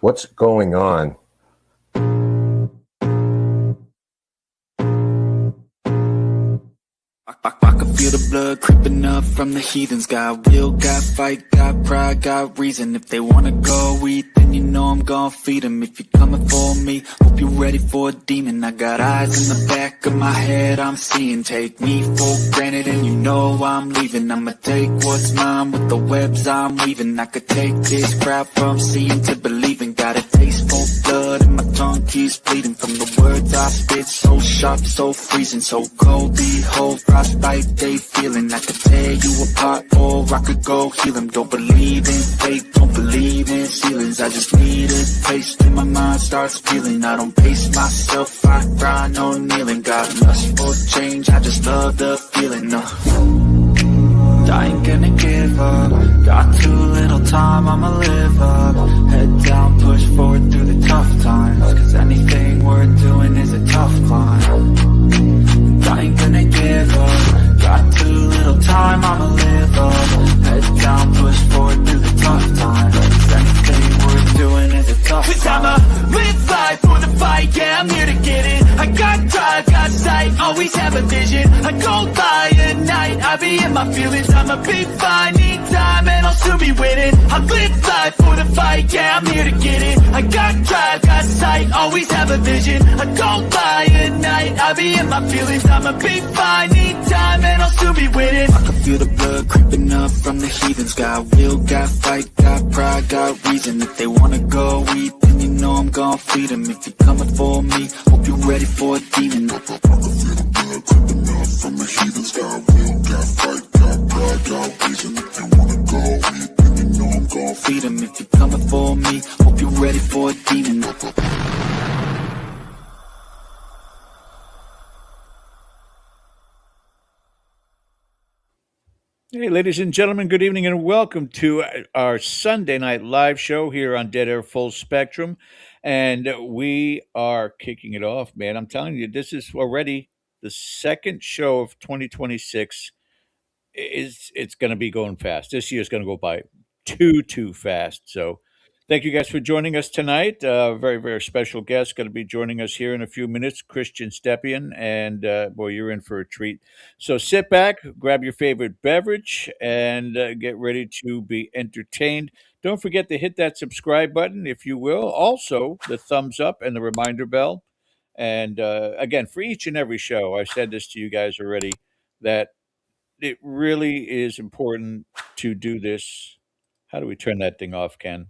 What's going on? I can feel the blood creeping up from the heathens. Got will, got fight, got pride, got reason. If they wanna go eat, then you know I'm gon' feed them. If you're coming for me, hope you're ready for a demon. I got eyes in the back of my head, I'm seeing. Take me for granted and you know I'm leaving. I'ma take what's mine with the webs I'm weaving. I could take this crowd from seeing to believing. Got a taste for blood and my tongue keeps bleeding. From the words I spit, so sharp, so freezing, so cold. Behold, frostbite they feeling. I could tear you apart or I could go heal them. Don't believe in fate, don't believe in ceilings. I just need a taste and my mind starts feeling. I don't pace myself, I grind on kneeling. Got lust for change, I just love the feeling. I ain't gonna give up. Got too little time, I'ma live up. Head down, push forward through the tough times. Cause anything worth doing is a tough climb. I ain't gonna give up. Got too little time, I'ma live up. Head down, push forward through the tough times. Cause anything worth doing is a tough climb. Cause I'ma live life for the fight, yeah, I'm here to get it. I got drive, got sight, always have a vision. I don't lie at night, I be in my feelings. I'ma be fine, need time, and I'll soon be winning. I live life for the fight, yeah, I'm here to get it. I got drive, got sight, always have a vision. I don't lie at night, I be in my feelings. I'ma be fine, need time, and I'll soon be winning. I can feel the blood creeping up from the heathens. Got will, got fight, got pride, got reason. If they wanna go eat, then you know I'm gon' feed them. If you're coming for me, hope you're ready for a demon. I can feel the blood creeping up from the heathens. Got will, got fight, got pride, got reason. If they wanna go eat, then you know I'm gon' feed them. If you're coming for me, hope you're ready for a demon. Hey, ladies and gentlemen, good evening and welcome to our Sunday night live show here on Dead Air Full Spectrum. And we are kicking it off, man. I'm telling you, this is already the second show of 2026. It's going to be going fast. This year's going to go by too fast. So thank you guys for joining us tonight. Very, very special guest going to be joining us here in a few minutes, Christian Stepien. And boy, you're in for a treat. So sit back, grab your favorite beverage, and get ready to be entertained. Don't forget to hit that subscribe button, if you will. Also, the thumbs up and the reminder bell. And again, for each and every show, I've said this to you guys already, that it really is important to do this. How do we turn that thing off, Ken?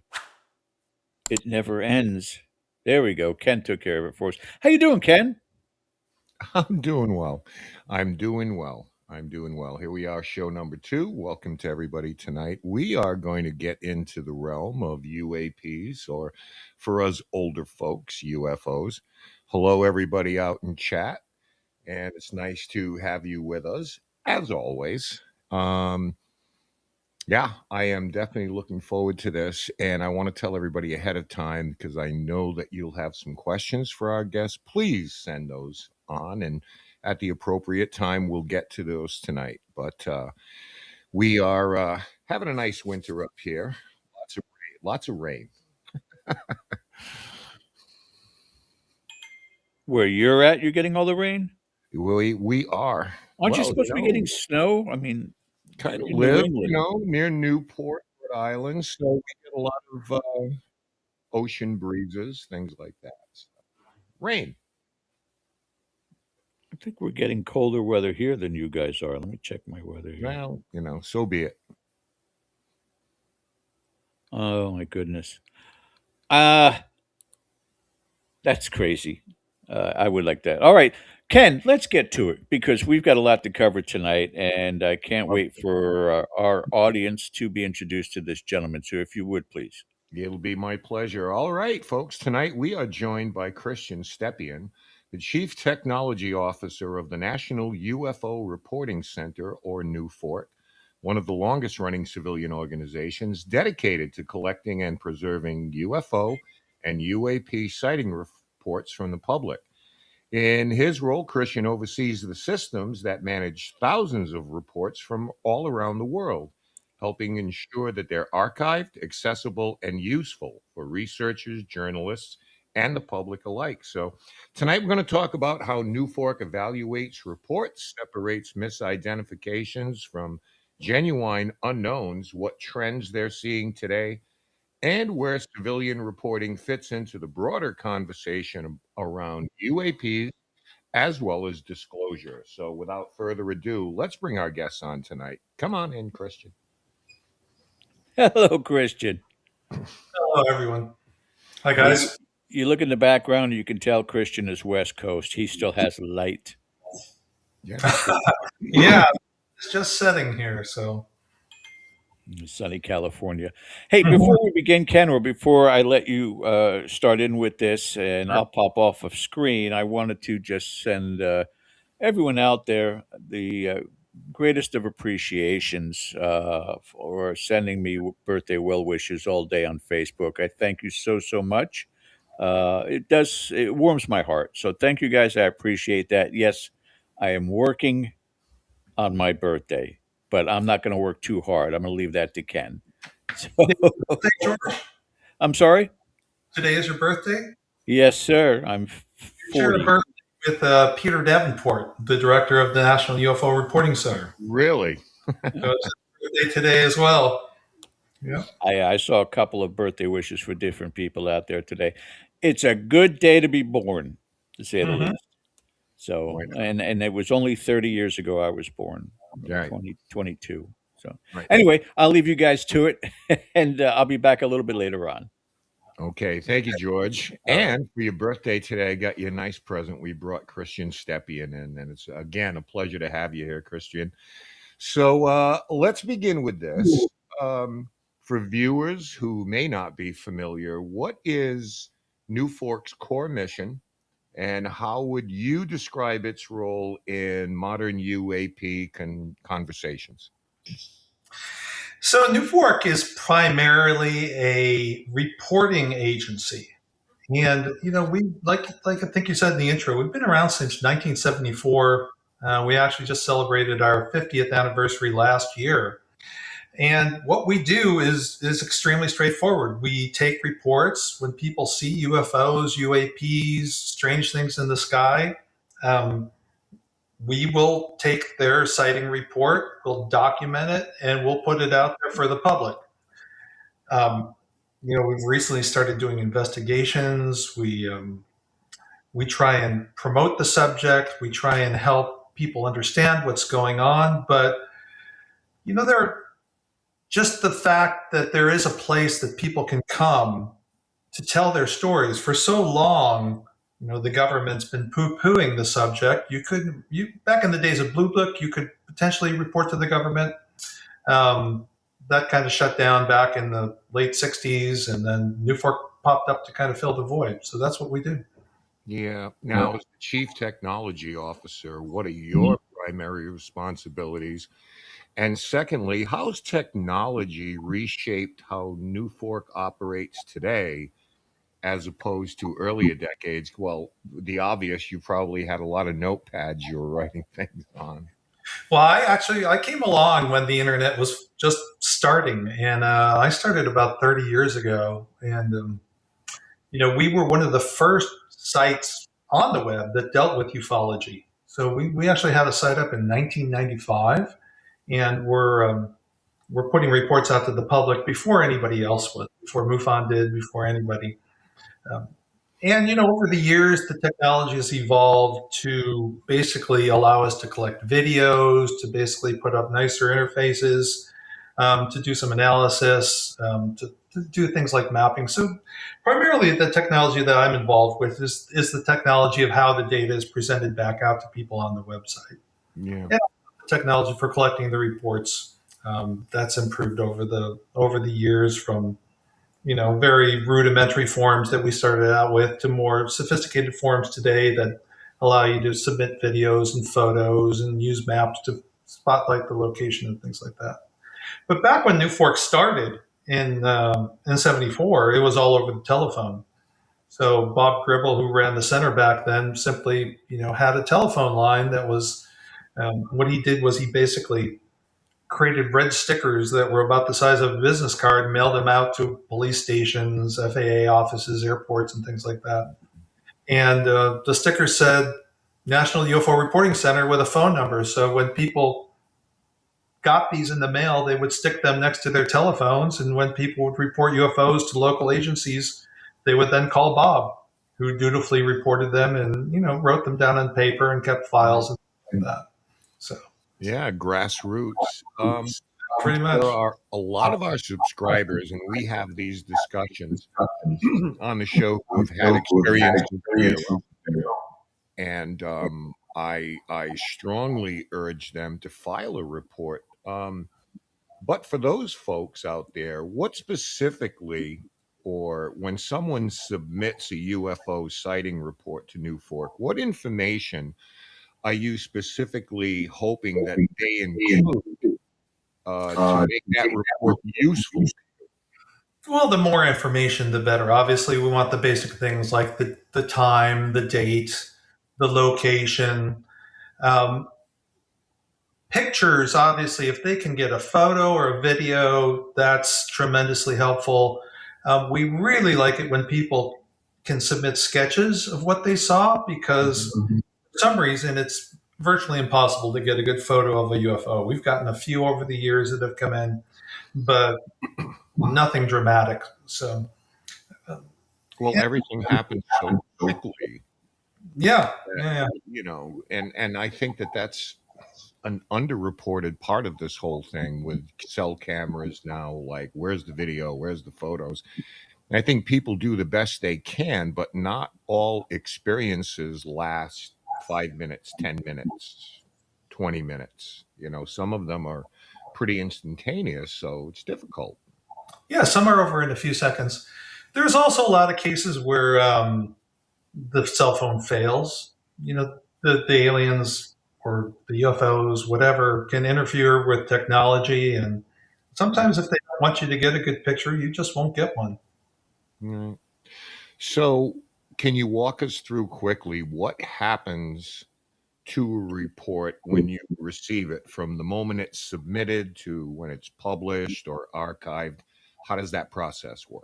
It never ends. There we go. Ken took care of it for us. How you doing, Ken? I'm doing well. I'm doing well. I'm doing well. Here we are, show number 2. Welcome to everybody tonight. We are going to get into the realm of UAPs, or for us older folks, UFOs. Hello, everybody out in chat. And it's nice to have you with us, as always. Yeah, I am definitely looking forward to this. And I want to tell everybody ahead of time, because I know that you'll have some questions for our guests. Please send those on, and at the appropriate time, we'll get to those tonight. But we are having a nice winter up here. Lots of rain. Where you're at, you're getting all the rain? We are. Aren't you Well, supposed to be getting snow? I mean, kind of in New live, England. near Newport, Rhode Island. So we get a lot of ocean breezes, things like that. So, rain. I think we're getting colder weather here than you guys are. Let me check my weather here. Well, so be it. Oh my goodness. Uh that's crazy. I would like that. All right, Ken, let's get to it because we've got a lot to cover tonight, and I can't wait for our audience to be introduced to this gentleman. So, if you would, please. It'll be my pleasure. All right, folks. Tonight we are joined by Christian Stepien, the Chief Technology Officer of the National UFO Reporting Center, or NUFORC, one of the longest running civilian organizations dedicated to collecting and preserving UFO and UAP sighting reports from the public. In his role, Christian oversees the systems that manage thousands of reports from all around the world, helping ensure that they're archived, accessible, and useful for researchers, journalists, and the public alike. So, tonight we're going to talk about how NUFORC evaluates reports, separates misidentifications from genuine unknowns, what trends they're seeing today, and where civilian reporting fits into the broader conversation around UAPs as well as disclosure. So, without further ado, let's bring our guests on tonight. Come on in, Christian. Hello, Christian. Hello, everyone. Hi, You, guys. you look in the background, and you can tell Christian is West Coast. He still has light. Yeah. Yeah, it's just setting here, so. Sunny California. Hey, before we begin, Ken, or before I let you start in with this, and I'll pop off of screen, I wanted to just send everyone out there the greatest of appreciations for sending me birthday well wishes all day on Facebook. I thank you so much. It warms my heart. So thank you guys. I appreciate that. Yes, I am working on my birthday, but I'm not going to work too hard. I'm going to leave that to Ken. So, Hey, George, I'm sorry. today is your birthday? Yes, sir. I'm You shared a 40. birthday with Peter Davenport, the director of the National UFO Reporting Center. Really? So it's his birthday today as well. Yeah. I saw a couple of birthday wishes for different people out there today. It's a good day to be born, to say the Mhm. least. So, Right. and it was only 30 years ago I was born, Right. 2022. So, Right. anyway, I'll leave you guys to it, and I'll be back a little bit later on. Okay, thank you, George. And for your birthday today, I got you a nice present. We brought Christian Stepien in, and it's again a pleasure to have you here, Christian. So let's begin with this. For viewers who may not be familiar, what is NUFORC's core mission, and how would you describe its role in modern UAP conversations? So NUFORC is primarily a reporting agency. And, we, like I think you said in the intro, we've been around since 1974. We actually just celebrated our 50th anniversary last year. And what we do is extremely straightforward. We take reports when people see UFOs, UAPs, strange things in the sky. We will take their sighting report, we'll document it, and we'll put it out there for the public. We've recently started doing investigations. We try and promote the subject. We try and help people understand what's going on. But just the fact that there is a place that people can come to tell their stories. For so long, the government's been poo-pooing the subject. You back in the days of Blue Book, you could potentially report to the government. That kind of shut down back in the late 60s, and then NUFORC popped up to kind of fill the void. So that's what we do. Yeah. Now, as the chief technology officer, what are your primary responsibilities? And secondly, how's technology reshaped how NUFORC operates today as opposed to earlier decades? Well, the obvious, you probably had a lot of notepads you were writing things on. Well, I came along when the internet was just starting, and I started about 30 years ago. And we were one of the first sites on the web that dealt with ufology. So we actually had a site up in 1995, and we're putting reports out to the public before anybody else was, before MUFON did, before anybody. And over the years, the technology has evolved to basically allow us to collect videos, to basically put up nicer interfaces, to do some analysis, to do things like mapping. So primarily the technology that I'm involved with is the technology of how the data is presented back out to people on the website. Yeah. And the technology for collecting the reports, that's improved over the years, from very rudimentary forms that we started out with to more sophisticated forms today that allow you to submit videos and photos and use maps to spotlight the location and things like that. But back when NUFORC started in '74, it was all over the telephone. So Bob Gribble, who ran the center back then, simply had a telephone line that was what he did was he basically created red stickers that were about the size of a business card, mailed them out to police stations, FAA offices, airports, and things like that. And the sticker said National UFO Reporting Center with a phone number. So when people got these in the mail, they would stick them next to their telephones. And when people would report UFOs to local agencies, they would then call Bob, who dutifully reported them and, wrote them down on paper and kept files and things like that. So, Yeah, grassroots. pretty much. There are a lot of our subscribers, and we have these discussions on the show who've had experience with video. And I strongly urge them to file a report. But for those folks out there, what specifically, or when someone submits a UFO sighting report to NUFORC, what information are you specifically hoping that they include to make that report useful? Well, the more information, the better. Obviously, we want the basic things like the time, the date, the location. Pictures, obviously, if they can get a photo or a video, that's tremendously helpful. We really like it when people can submit sketches of what they saw because for some reason it's virtually impossible to get a good photo of a UFO. We've gotten a few over the years that have come in, but nothing dramatic. So, Well, everything happens so quickly. yeah. And I think that's an underreported part of this whole thing with cell cameras now. Like, where's the video? Where's the photos? And I think people do the best they can, but not all experiences last 5 minutes, 10 minutes, 20 minutes. Some of them are pretty instantaneous, so it's difficult. Yeah, some are over in a few seconds. There's also a lot of cases where the cell phone fails. The aliens or the UFOs, whatever, can interfere with technology. And sometimes if they don't want you to get a good picture, you just won't get one. Right. So can you walk us through quickly what happens to a report when you receive it, from the moment it's submitted to when it's published or archived? How does that process work?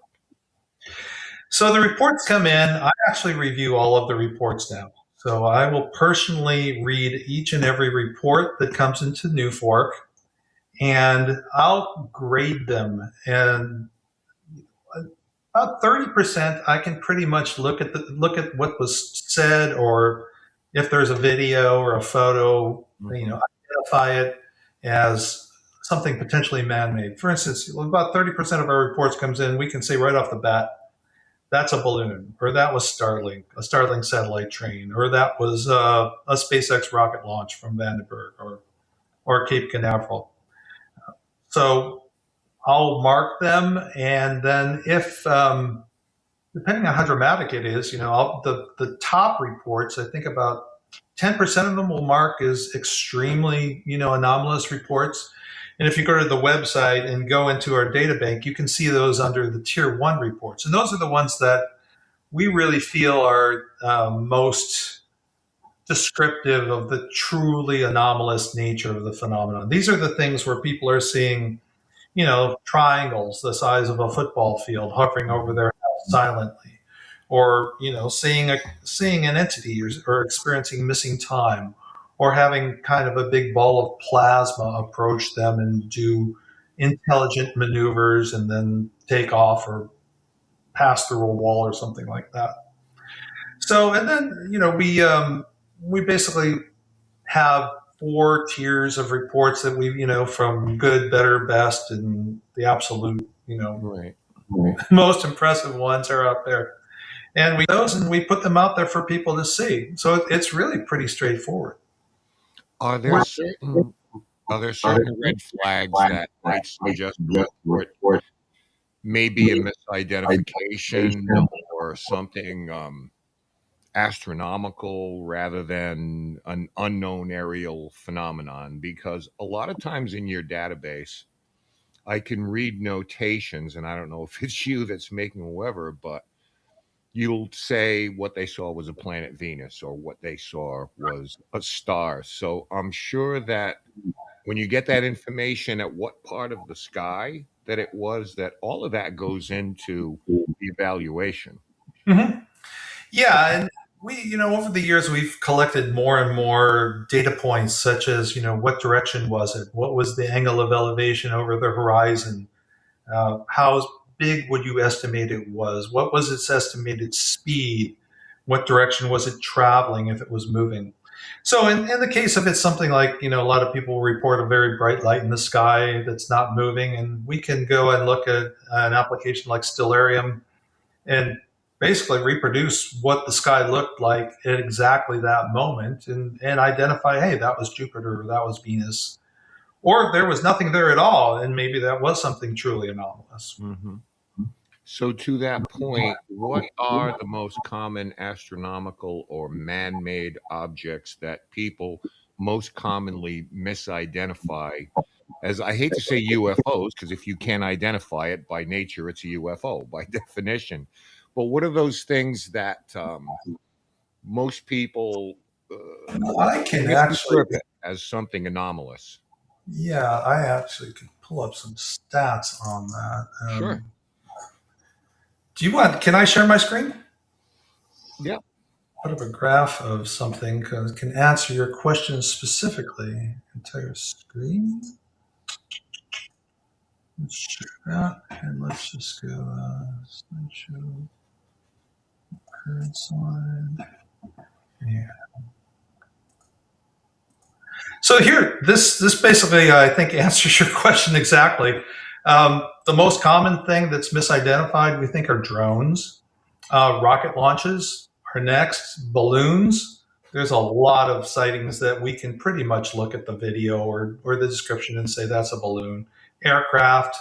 So the reports come in. I actually review all of the reports now. So I will personally read each and every report that comes into NUFORC, and I'll grade them. And about 30%, I can pretty much look at what was said, or if there's a video or a photo, identify it as something potentially man-made. For instance, about 30% of our reports comes in, we can say right off the bat, that's a balloon, or that was Starlink, a Starlink satellite train, or that was a SpaceX rocket launch from Vandenberg or Cape Canaveral. So I'll mark them, and then if depending on how dramatic it is, the top reports, I think about 10% of them will mark as extremely, anomalous reports. And if you go to the website and go into our data bank, you can see those under the tier 1 reports. And those are the ones that we really feel are most descriptive of the truly anomalous nature of the phenomenon. These are the things where people are seeing, triangles the size of a football field hovering over their house silently, or, seeing an entity, or experiencing missing time, or having kind of a big ball of plasma approach them and do intelligent maneuvers and then take off or pass through a wall or something like that. So, and then, we basically have 4 tiers of reports that we, from good, better, best, and the absolute, Right. most impressive ones are out there. And we put them out there for people to see. So it's really pretty straightforward. Are there certain red flags that might suggest the report may be a misidentification or something astronomical rather than an unknown aerial phenomenon? Because a lot of times in your database, I can read notations, and I don't know if it's you that's making whoever, but you'll say what they saw was a planet Venus, or what they saw was a star. So I'm sure that when you get that information at what part of the sky that it was, that all of that goes into the evaluation. Mm-hmm. Yeah, and we, over the years, we've collected more and more data points, such as, what direction was it? What was the angle of elevation over the horizon? How big would you estimate it was? What was its estimated speed? What direction was it traveling if it was moving? So, in the case of it's something like, a lot of people report a very bright light in the sky that's not moving, and we can go and look at an application like Stellarium and basically reproduce what the sky looked like at exactly that moment and identify, hey, that was Jupiter or that was Venus. Or there was nothing there at all, and maybe that was something truly anomalous. Mm-hmm. So, to that point, what are the most common astronomical or man made objects that people most commonly misidentify as, I hate to say UFOs, because if you can't identify it by nature, it's a UFO by definition. But what are those things that most people I can actually, misinterpret as something anomalous? yeah, I actually could pull up some stats on that. Sure. Can I share my screen? Yeah. Put up a graph of something because it can answer your question specifically. Entire screen. Let's share that, and let's just go slideshow, current slide. Yeah. So here, this basically, I think, answers your question exactly. The most common thing that's misidentified, we think, are drones. Rocket launches are next. Balloons. There's a lot of sightings that we can pretty much look at the video or the description and say that's a balloon. Aircraft.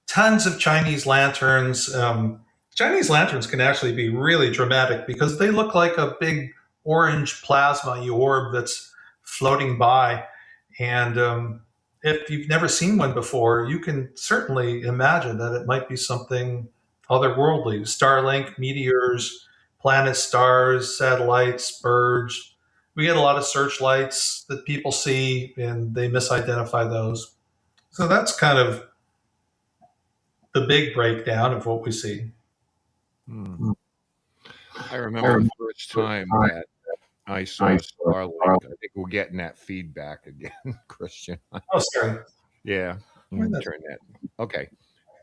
Tons of Chinese lanterns. Chinese lanterns can actually be really dramatic because they look like a big orange plasma orb that's floating by. And if you've never seen one before, you can certainly imagine that it might be something otherworldly. Starlink, meteors, planets, stars, satellites, birds. We get a lot of searchlights that people see and they misidentify those. So that's kind of the big breakdown of what we see. I remember the first time that I saw Starlink. I think we're getting that feedback again, Christian. Oh, sorry. Yeah, turn that. Okay.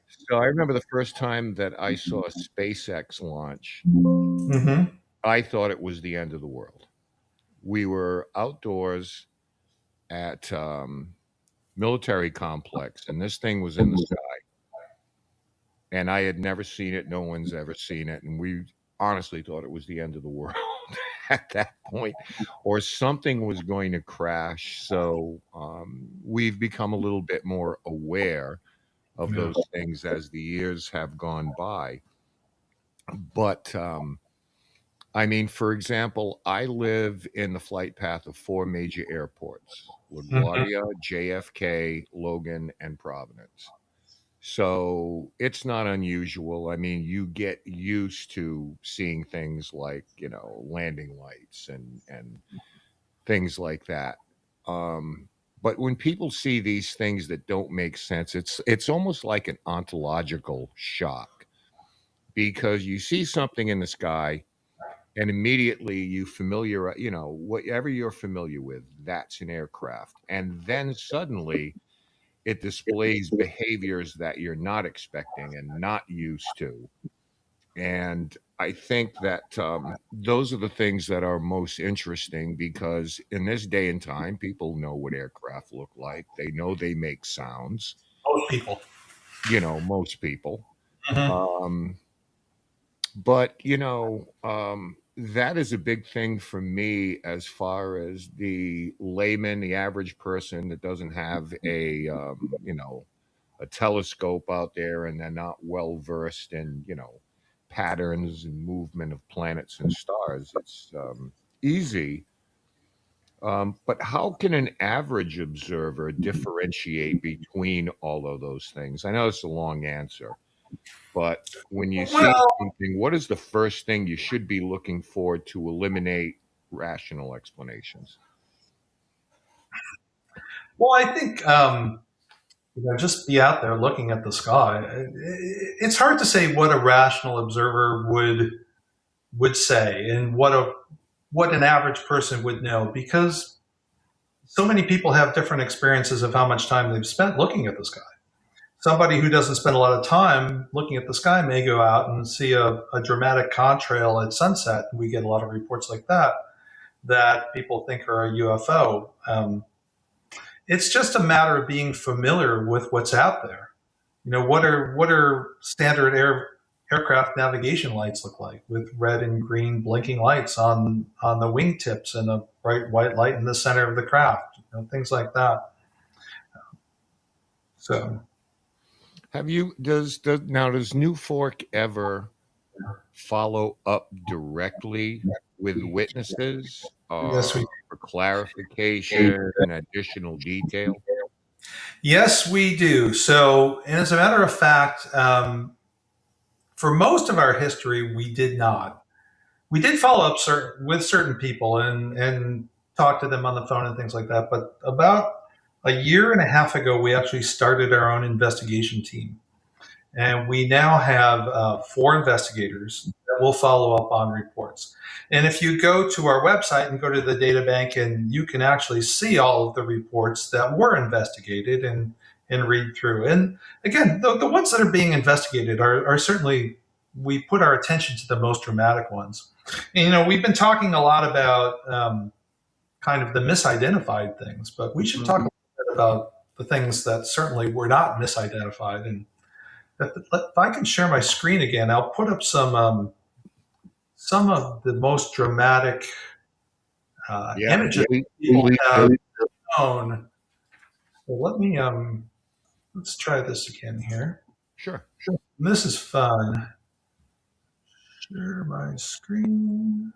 So I remember the first time that I saw a SpaceX launch. Mm-hmm. I thought it was the end of the world. We were outdoors at military complex, and this thing was in the sky. And I had never seen it. No one's ever seen it. And we honestly thought it was the end of the world at that point, or something was going to crash. So we've become a little bit more aware of those things as the years have gone by. But I mean, for example, I live in the flight path of 4 major airports: LaGuardia, JFK, Logan, and Providence. So it's not unusual. I mean, you get used to seeing things like, landing lights and things like that. But when people see these things that don't make sense, it's almost like an ontological shock, because you see something in the sky and immediately whatever you're familiar with, that's an aircraft. And then suddenly it displays behaviors that you're not expecting and not used to. And I think that those are the things that are most interesting, because in this day and time, people know what aircraft look like. They know they make sounds. Most people. Most people. Mm-hmm. But that is a big thing for me, as far as the layman, the average person that doesn't have a telescope out there, and they're not well versed in patterns and movement of planets and stars. It's easy. But how can an average observer differentiate between all of those things? I know it's a long answer, but when you see something, what is the first thing you should be looking for to eliminate rational explanations? Well, I think just be out there looking at the sky. It's hard to say what a rational observer would say and what an average person would know, because so many people have different experiences of how much time they've spent looking at the sky. Somebody who doesn't spend a lot of time looking at the sky may go out and see a dramatic contrail at sunset. We get a lot of reports like that people think are a UFO. It's just a matter of being familiar with what's out there. What are standard aircraft navigation lights look like, with red and green blinking lights on the wingtips and a bright white light in the center of the craft, things like that. So, does NUFORC ever follow up directly with witnesses yes, for clarification and additional detail? Yes, we do. So, and as a matter of fact, for most of our history, we did not. We did follow up with certain people and talk to them on the phone and things like that. But about a year and a half ago, we actually started our own investigation team. And we now have 4 investigators that will follow up on reports. And if you go to our website and go to the data bank, and you can actually see all of the reports that were investigated and read through. And again, the ones that are being investigated are certainly, we put our attention to the most dramatic ones. And, we've been talking a lot about kind of the misidentified things, but we should talk a little bit about the things that certainly were not misidentified. And if I can share my screen again, I'll put up some of the most dramatic images people have shown. So let me let's try this again here. Sure. This is fun. Share my screen.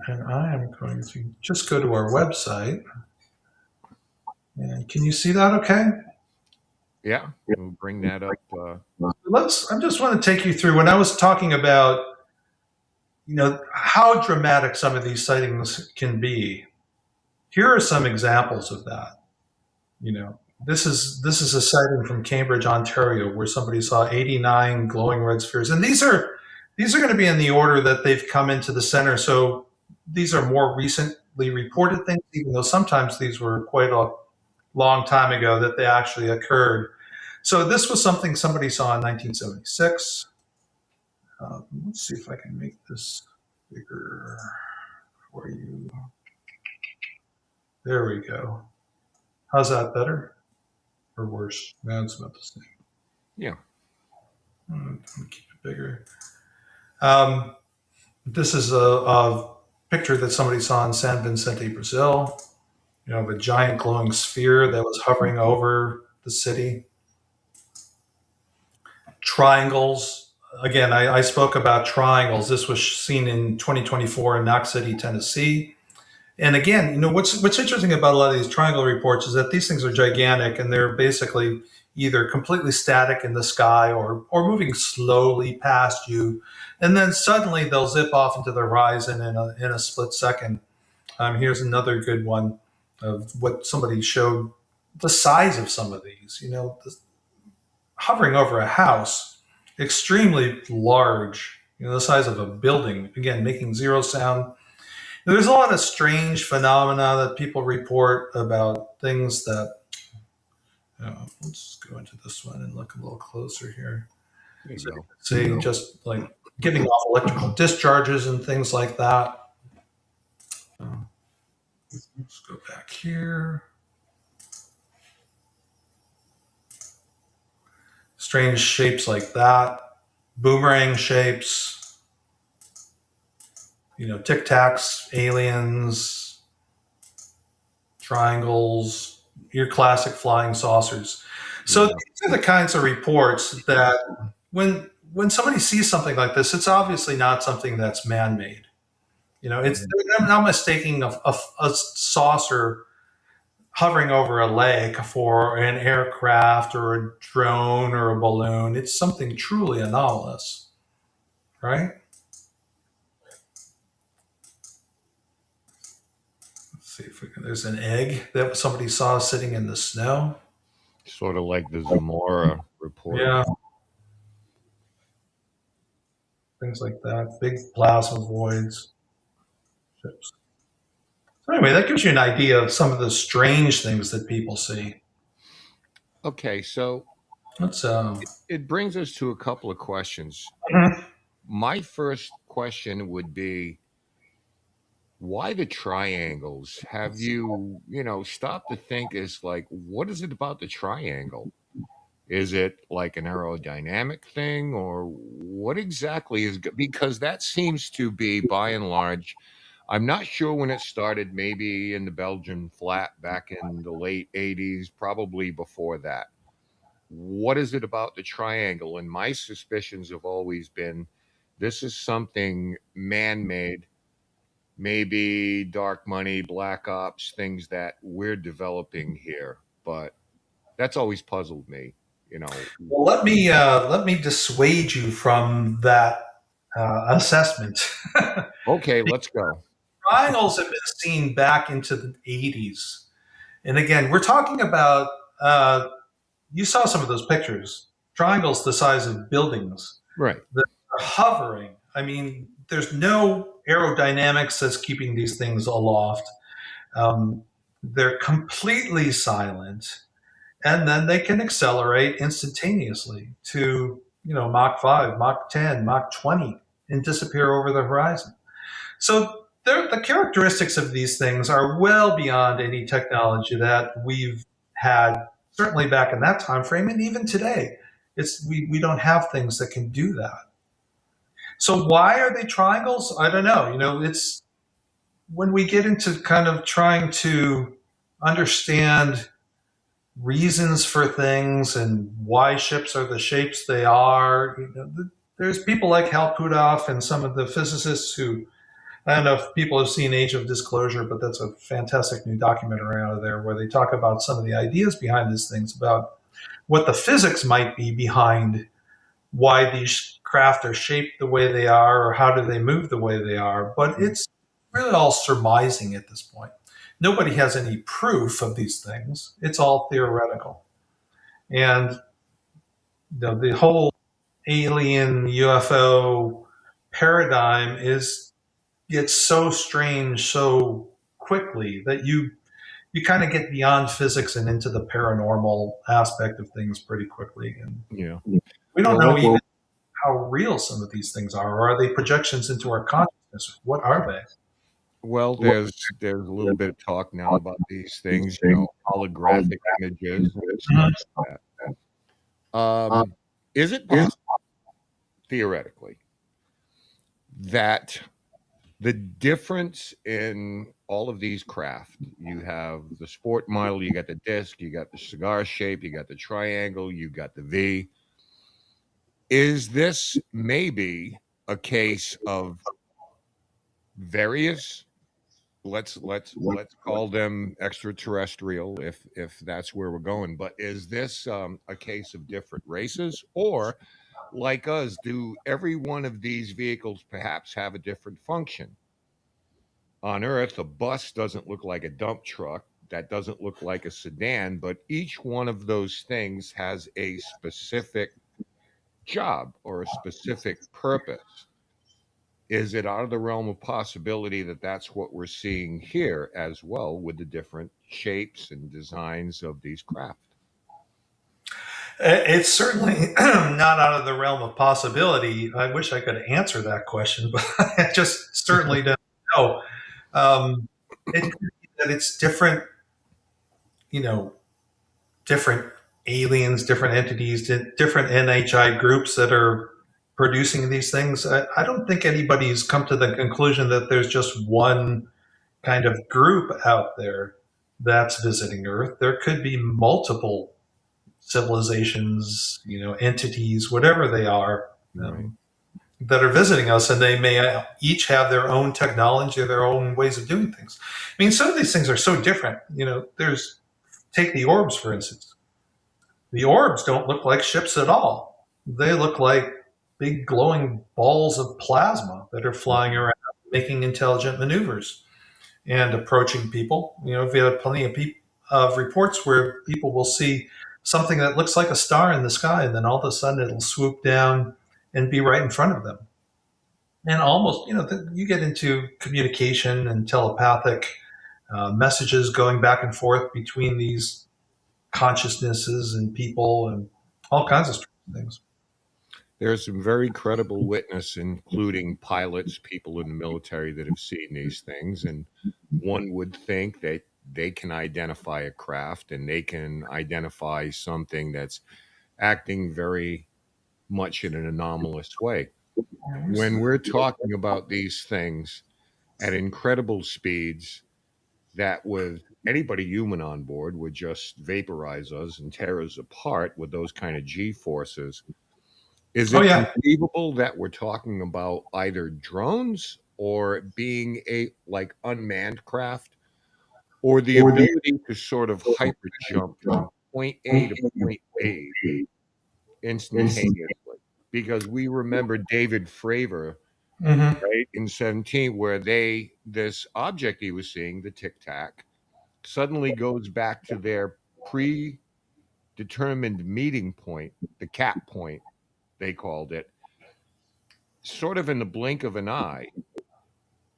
And I am going to just go to our website. And can you see that okay? Yeah, we'll bring that up. I just want to take you through, when I was talking about, how dramatic some of these sightings can be. Here are some examples of that. This is a sighting from Cambridge, Ontario, where somebody saw 89 glowing red spheres. And these are going to be in the order that they've come into the center. So these are more recently reported things, even though sometimes these were quite a long time ago that they actually occurred. So this was something somebody saw in 1976. Let's see if I can make this bigger for you. There we go. How's that, better or worse? No, it's about the same. Yeah. I'm gonna keep it bigger. This is a picture that somebody saw in San Vicente, Brazil. Of a giant glowing sphere that was hovering over the city. Triangles. Again, I spoke about triangles. This was seen in 2024 in Knox City, Tennessee. And again, what's interesting about a lot of these triangle reports is that these things are gigantic, and they're basically either completely static in the sky or moving slowly past you, and then suddenly they'll zip off into the horizon in a split second. Here's another good one of what somebody showed, the size of some of these. Hovering over a house, extremely large, the size of a building, again, making zero sound. There's a lot of strange phenomena that people report about things that, let's go into this one and look a little closer here. There you go. See, just like giving off electrical discharges and things like that. Let's go back here. Strange shapes like that, boomerang shapes, tic tacs, aliens, triangles, your classic flying saucers. So these are the kinds of reports that when somebody sees something like this, it's obviously not something that's man-made. They're not mistaking a saucer hovering over a lake for an aircraft or a drone or a balloon. It's something truly anomalous, right? see if we can. There's an egg that somebody saw sitting in the snow. Sort of like the Zamora report. Yeah, things like that. Big plasma voids. Ships. So anyway, that gives you an idea of some of the strange things that people see. Okay, so Let's it brings us to a couple of questions. My first question would be, why the triangles? Have you stopped to think, is like, what is it about the triangle? Is it like an aerodynamic thing, or what exactly because that seems to be, by and large, I'm not sure when it started, maybe in the Belgian flat back in the late 80s, probably before that. What is it about the triangle? And my suspicions have always been this is something man made, maybe dark money, black ops, things that we're developing here. But that's always puzzled me, you know. well, let me dissuade you from that assessment. Okay, let's go. Triangles have been seen back into the 80s, and again, we're talking about. You saw some of those pictures. Triangles the size of buildings Right. that are hovering. I mean, there's no aerodynamics that's keeping these things aloft. They're completely silent, and then they can accelerate instantaneously to Mach 5, Mach 10, Mach 20, and disappear over the horizon. So the characteristics of these things are well beyond any technology that we've had, certainly back in that time frame, and even today. We don't have things that can do that. So why are they triangles? I don't know. It's when we get into kind of trying to understand reasons for things and why ships are the shapes they are. There's people like Hal Puthoff and some of the physicists who, I don't know if people have seen Age of Disclosure, but that's a fantastic new documentary out of there where they talk about some of the ideas behind these things, about what the physics might be behind why these craft are shaped the way they are or how do they move the way they are. But it's really all surmising at this point. Nobody has any proof of these things. It's all theoretical. And the whole alien UFO paradigm gets so strange so quickly that you kind of get beyond physics and into the paranormal aspect of things pretty quickly. And Yeah. we don't Well, know even how real some of these things are, or are they projections into our consciousness? What are they? Well, there's a little bit of talk now about these things, holographic images and stuff like that. Is it possible, theoretically, that the difference in all of these craft, you have the sport model, you got the disc, you got the cigar shape, you got the triangle, you got the V. Is this maybe a case of various, let's call them extraterrestrial, if that's where we're going, but is this a case of different races, or like us, do every one of these vehicles perhaps have a different function? On Earth, a bus doesn't look like a dump truck, that doesn't look like a sedan, but each one of those things has a specific job or a specific purpose. Is it out of the realm of possibility that that's what we're seeing here as well, with the different shapes and designs of these craft? It's certainly not out of the realm of possibility. I wish I could answer that question, but I just certainly don't know. It could be that it's different, different aliens, different entities, different NHI groups that are producing these things. I don't think anybody's come to the conclusion that there's just one kind of group out there that's visiting Earth. There could be multiple civilizations, entities, whatever they are, Right. that are visiting us, and they may each have their own technology or their own ways of doing things. I mean, some of these things are so different. Take the orbs, for instance. The orbs don't look like ships at all. They look like big glowing balls of plasma that are flying around making intelligent maneuvers. and approaching people. We've had plenty of reports where people will see something that looks like a star in the sky, and then all of a sudden it'll swoop down and be right in front of them. And almost, you get into communication and telepathic messages going back and forth between these consciousnesses and people and all kinds of things. There's some very credible witness, including pilots, people in the military that have seen these things. And one would think that they can identify a craft and they can identify something that's acting very much in an anomalous way. When we're talking about these things at incredible speeds, that with anybody human on board would just vaporize us and tear us apart with those kind of G forces. Is Oh it yeah. conceivable that we're talking about either drones or being a like unmanned craft, or the ability to sort of hyper jump from point A to point B instantaneously? Because we remember David Fravor, Mm-hmm. right, in 17, where this object he was seeing, the Tic Tac, suddenly goes back to their predetermined meeting point, the cap point, they called it, sort of in the blink of an eye.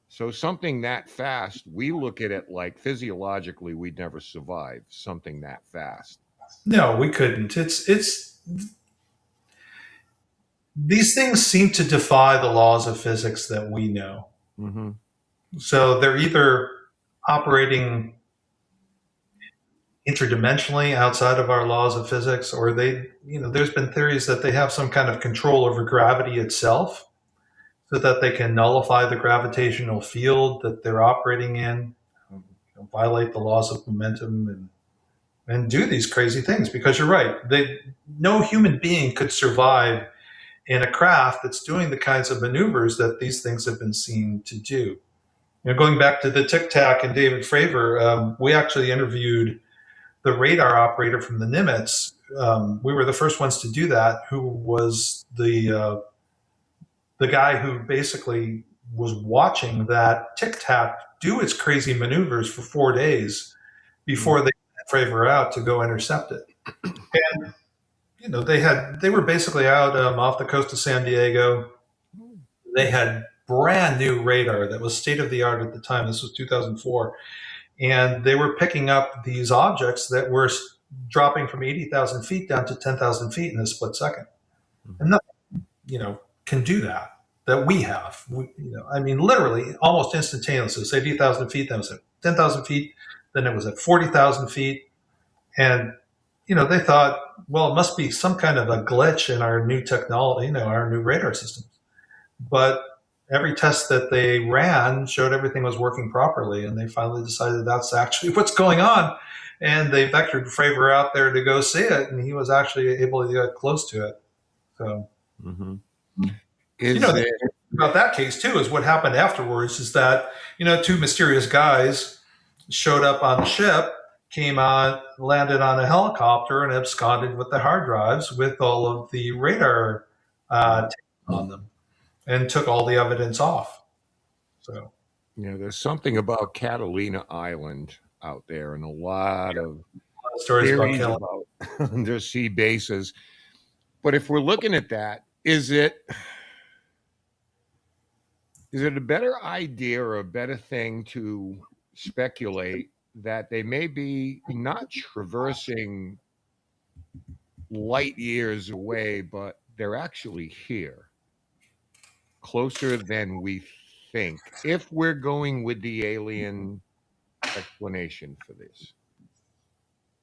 So something that fast, we look at it like physiologically we'd never survive something that fast. No, we couldn't. It's these things seem to defy the laws of physics that we know. Mm-hmm. So they're either operating interdimensionally outside of our laws of physics, or there's been theories that they have some kind of control over gravity itself so that they can nullify the gravitational field that they're operating in, violate the laws of momentum and do these crazy things. Because you're right, no human being could survive in a craft that's doing the kinds of maneuvers that these things have been seen to do. Going back to the Tic Tac and David Fravor, we actually interviewed the radar operator from the Nimitz. We were the first ones to do that, who was the guy who basically was watching that Tic Tac do its crazy maneuvers for 4 days before they sent Fravor out to go intercept it. And they were basically out off the coast of San Diego. They had brand new radar that was state of the art at the time. This was 2004. And they were picking up these objects that were dropping from 80,000 feet down to 10,000 feet in a split second. And nothing, can do that we have. I mean, literally almost instantaneously. It's 80,000 feet, then it was at 10,000 feet, then it was at 40,000 feet. And, they thought, well, it must be some kind of a glitch in our new technology, our new radar systems. But every test that they ran showed everything was working properly, and they finally decided that's actually what's going on. And they vectored Fravor out there to go see it, and he was actually able to get close to it. So, about that case too is what happened afterwards is that two mysterious guys showed up on the ship, came on, landed on a helicopter, and absconded with the hard drives with all of the radar on them, and took all the evidence off. So, there's something about Catalina Island out there, and a lot of stories theories about undersea bases. But if we're looking at that, is it a better idea or a better thing to speculate that they may be not traversing light years away, but they're actually here, closer than we think, if we're going with the alien explanation for this?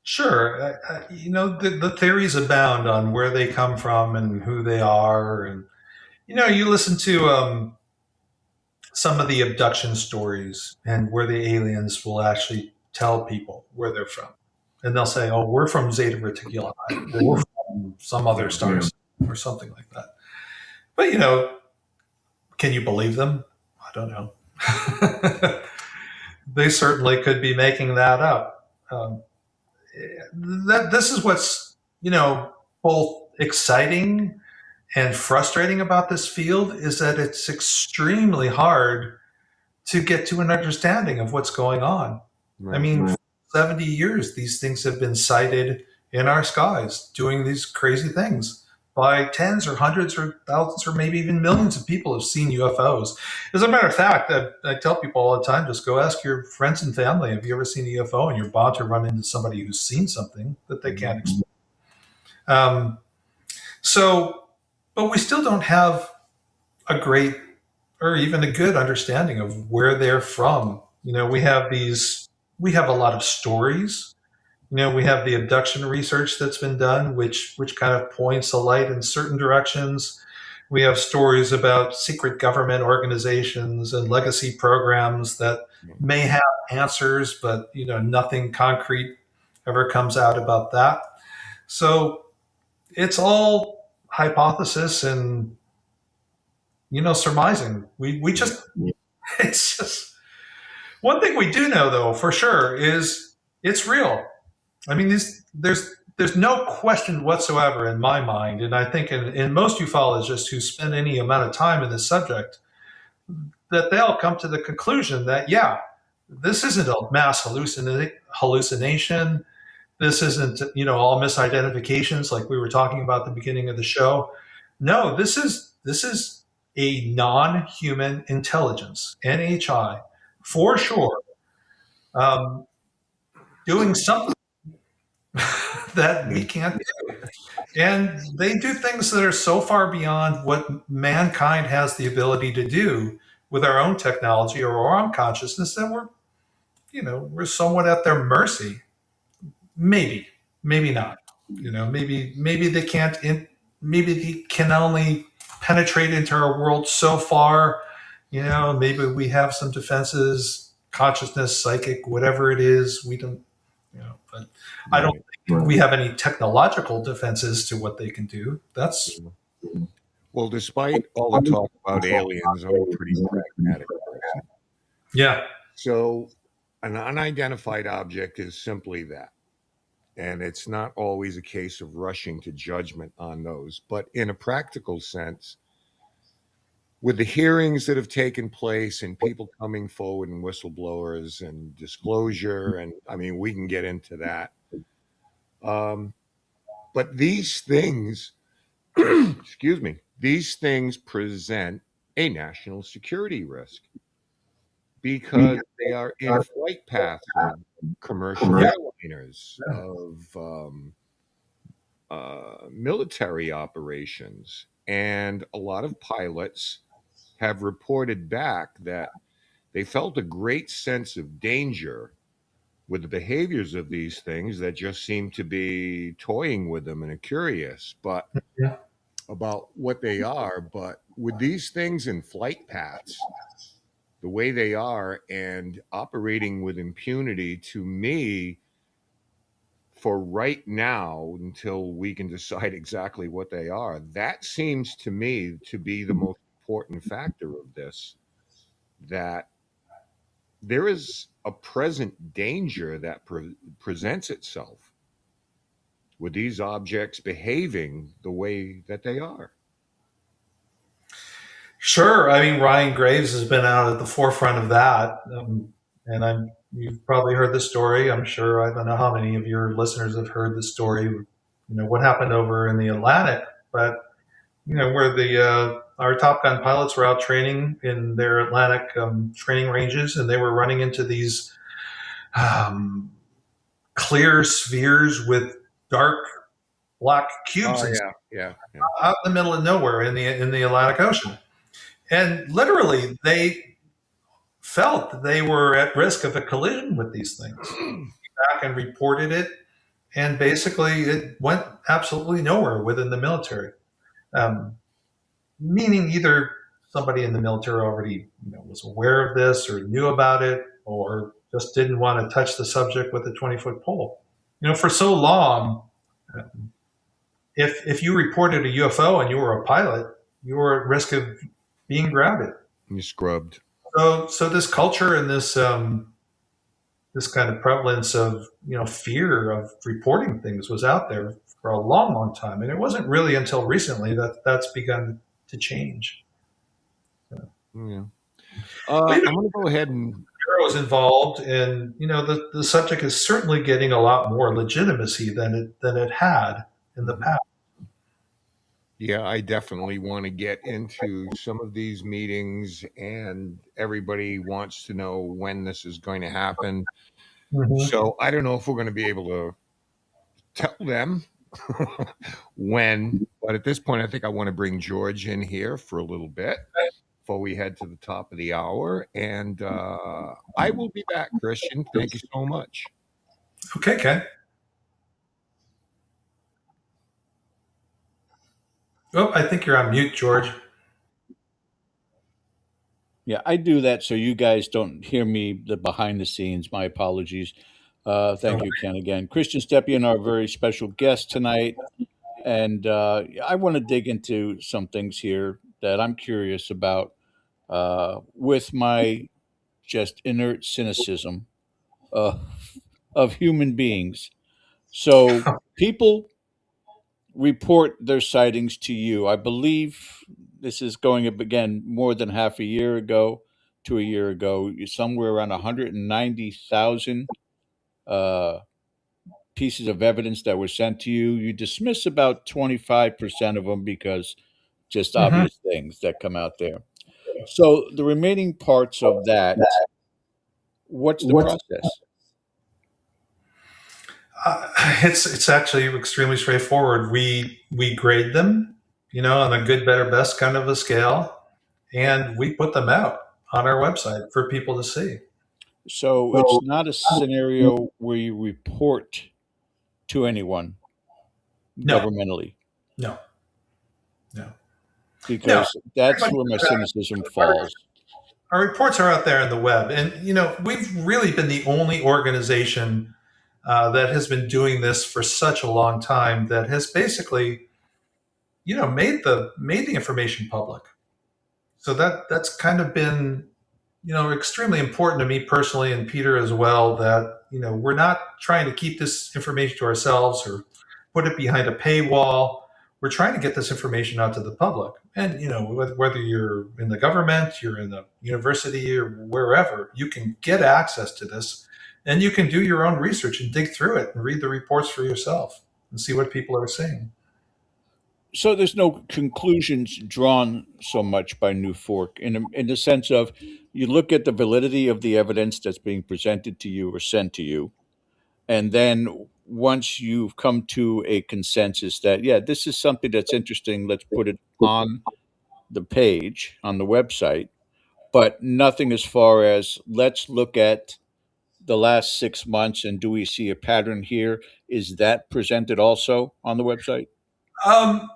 Sure. The theories abound on where they come from and who they are. And, you listen to some of the abduction stories and where the aliens will actually tell people where they're from. And they'll say, oh, we're from Zeta Reticuli, or we're from some other star system, or something like that. But, can you believe them? I don't know. They certainly could be making that up. This is what's, both exciting and frustrating about this field, is that it's extremely hard to get to an understanding of what's going on. I Right. mean, for 70 years, these things have been sighted in our skies doing these crazy things by tens or hundreds or thousands or maybe even millions of people have seen UFOs. As a matter of fact, I tell people all the time, just go ask your friends and family, have you ever seen a UFO? And you're bound to run into somebody who's seen something that they can't explain. Um, so, but we still don't have a great or even a good understanding of where they're from. We have a lot of stories. We have the abduction research that's been done, which kind of points a light in certain directions. We have stories about secret government organizations and legacy programs that may have answers, but nothing concrete ever comes out about that. So it's all hypothesis and surmising. We just it's just one thing we do know though for sure is it's real. I mean, there's no question whatsoever in my mind, and I think in most ufologists who spend any amount of time in this subject, that they'll come to the conclusion that yeah, this isn't a mass hallucination. This isn't all misidentifications like we were talking about at the beginning of the show. No, this is a non-human intelligence, NHI, for sure, um, doing something that we can't do. And they do things that are so far beyond what mankind has the ability to do with our own technology or our own consciousness that we're somewhat at their mercy. Maybe, maybe not. Maybe they can't. Maybe they can only penetrate into our world so far. Maybe we have some defenses, consciousness, psychic, whatever it is. We don't. But I don't think we have any technological defenses to what they can do. That's Well, despite all the talk about aliens, I'm a pretty pragmatic person. yeah. So an unidentified object is simply that. And it's not always a case of rushing to judgment on those. But in a practical sense, with the hearings that have taken place and people coming forward and whistleblowers and disclosure, and I mean, we can get into that. But these things, excuse me, these things present a national security risk because they are in flight paths of commercial airliners, of military operations. And a lot of pilots have reported back that they felt a great sense of danger with the behaviors of these things that just seem to be toying with them and are curious about what they are. But with these things in flight paths, the way they are and operating with impunity, to me, for right now, until we can decide exactly what they are, that seems to me to be the most important factor of this, that there is a present danger that presents itself with these objects behaving the way that they are. Sure. I mean, Ryan Graves has been out at the forefront of that. And you've probably heard the story. I'm sure, I don't know how many of your listeners have heard the story, what happened over in the Atlantic, but, where our Top Gun pilots were out training in their Atlantic training ranges, and they were running into these clear spheres with dark black cubes out in the middle of nowhere in the Atlantic Ocean. And literally, they felt that they were at risk of a collision with these things. Back and reported it, and basically it went absolutely nowhere within the military. Meaning either somebody in the military already was aware of this or knew about it, or just didn't want to touch the subject with a 20-foot pole. For so long, if you reported a UFO and you were a pilot, you were at risk of being grounded. You scrubbed. So this culture and this this kind of prevalence of fear of reporting things was out there for a long, long time, and it wasn't really until recently that that's begun to change. Yeah. Well, I'm going to go ahead and Bureau is involved, and the subject is certainly getting a lot more legitimacy than it had in the Mhm. past. Yeah, I definitely want to get into some of these meetings, and everybody wants to know when this is going to happen. Hmm. So I don't know if we're going to be able to tell them when, but at this point, I think I want to bring George in here for a little bit before we head to the top of the hour. And I will be back, Christian. Thank you so much. Okay, Ken. Oh, I think you're on mute, George. Yeah, I do that so you guys don't hear me the behind the scenes. My apologies. No. Thank you, Ken, again. Christian Stepien, our very special guest tonight. And I want to dig into some things here that I'm curious about with my just inert cynicism uh, of human beings. So people report their sightings to you. I believe this is going up again more than half a year ago to a year ago, somewhere around 190,000 uh, pieces of evidence that were sent to you. You dismiss about 25% of them because just Hmm. obvious things that come out there. So the remaining parts of that, what's the What's process? uh, it's actually extremely straightforward. We grade them, on a good, better, best kind of a scale, and we put them out on our website for people to see. So it's So not a scenario where you report to anyone no, governmentally, no, no, no. because that's Pretty where my much, cynicism falls. our reports are out there in the web, and we've really been the only organization that has been doing this for such a long time that has basically, made the information public. So that's kind of been, extremely important to me personally, and Peter as well, that we're not trying to keep this information to ourselves or put it behind a paywall. We're trying to get this information out to the public, and whether you're in the government, you're in the university, or wherever, you can get access to this, and you can do your own research and dig through it and read the reports for yourself and see what people are saying. So there's no conclusions drawn so much by NUFORC in the sense of you look at the validity of the evidence that's being presented to you or sent to you, and then once you've come to a consensus that yeah, this is something that's interesting, let's put it on the page on the website, but nothing as far as let's look at the last 6 months and do we see a pattern here? Is that presented also on the website? Um,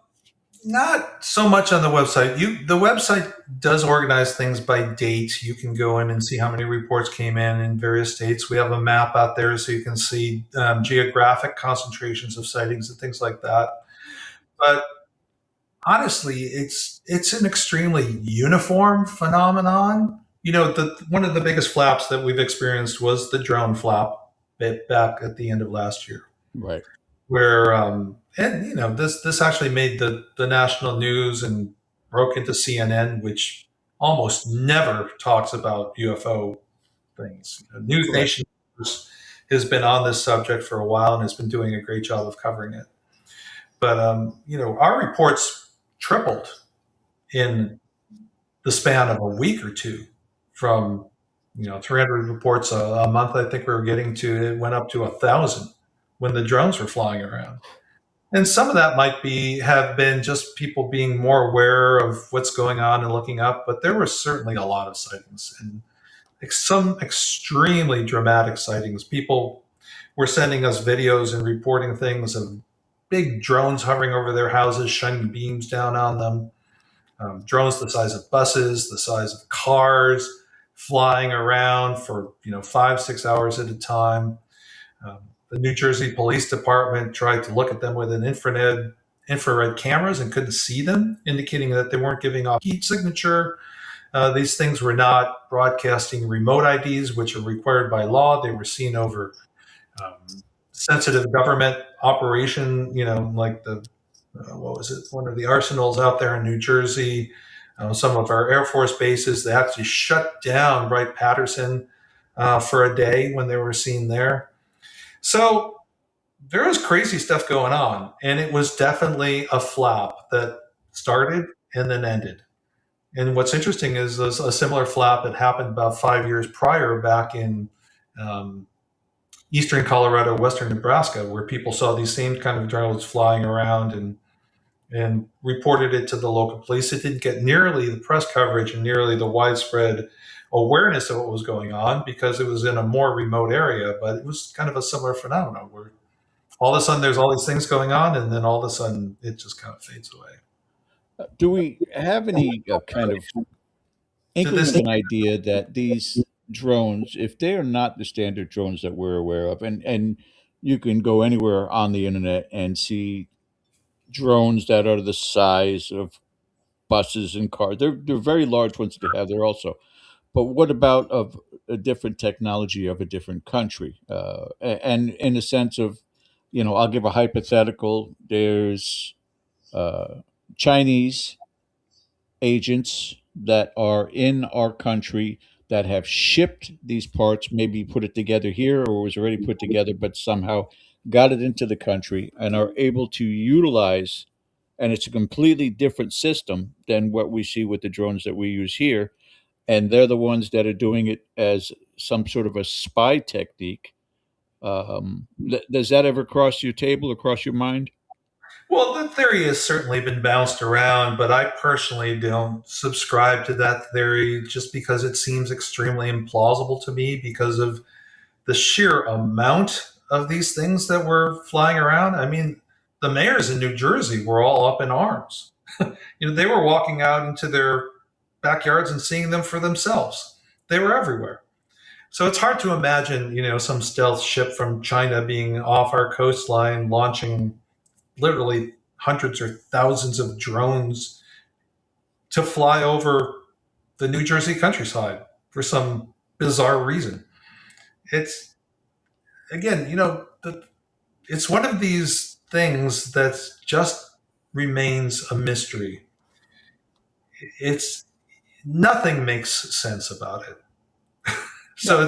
Not so much on the website. The website does organize things by date. You can go in and see how many reports came in various states. We have a map out there so you can see geographic concentrations of sightings and things like that. But honestly, it's an extremely uniform phenomenon. One of the biggest flaps that we've experienced was the drone flap back at the end of last year, Right. where and this actually made the national news and broke into CNN, which almost never talks about UFO things. News Correct. Nation has been on this subject for a while and has been doing a great job of covering it. But our reports tripled in the span of a week or two, from 300 reports a month. I think we were getting to, it went up to 1,000 when the drones were flying around. And some of that might have been just people being more aware of what's going on and looking up, but there were certainly a lot of sightings and some extremely dramatic sightings. People were sending us videos and reporting things of big drones hovering over their houses, shining beams down on them. Drones the size of buses, the size of cars, flying around for 5-6 hours at a time. The New Jersey Police Department tried to look at them with an infrared cameras and couldn't see them, indicating that they weren't giving off heat signature. These things were not broadcasting remote IDs, which are required by law. They were seen over um, sensitive government operation, like the what was it? One of the arsenals out there in New Jersey. some of our Air Force bases. They actually shut down Wright-Patterson for a day when they were seen there. So there was crazy stuff going on, and it was definitely a flap that started and then ended. And what's interesting is there's a similar flap that happened about 5 years prior back in um, eastern Colorado, western Nebraska, where people saw these same kind of drones flying around and reported it to the local police. It didn't get nearly the press coverage and nearly the widespread awareness of what was going on because it was in a more remote area, but it was kind of a similar phenomenon where all of a sudden there's all these things going on, and then all of a sudden it just kind of fades away. Do we have any kind of To inkling this, of an idea that these drones, if they are not the standard drones that we're aware of, and you can go anywhere on the internet and see drones that are the size of buses and cars. They're very large ones to have there also. But what about of a different technology of a different country? And in the sense of, I'll give a hypothetical. There's uh, Chinese agents that are in our country that have shipped these parts, maybe put it together here or was already put together, but somehow got it into the country and are able to utilize. And it's a completely different system than what we see with the drones that we use here. And they're the ones that are doing it as some sort of a spy technique. Does that ever cross your table or cross your mind? well, the theory has certainly been bounced around, but I personally don't subscribe to that theory just because it seems extremely implausible to me because of the sheer amount of these things that were flying around. I mean, the mayors in New Jersey were all up in arms. They were walking out into their backyards and seeing them for themselves. They were everywhere. So it's hard to imagine, some stealth ship from China being off our coastline, launching literally hundreds or thousands of drones to fly over the New Jersey countryside for some bizarre reason. It's again, it's one of these things that just remains a mystery. It's Nothing makes sense about it. So No,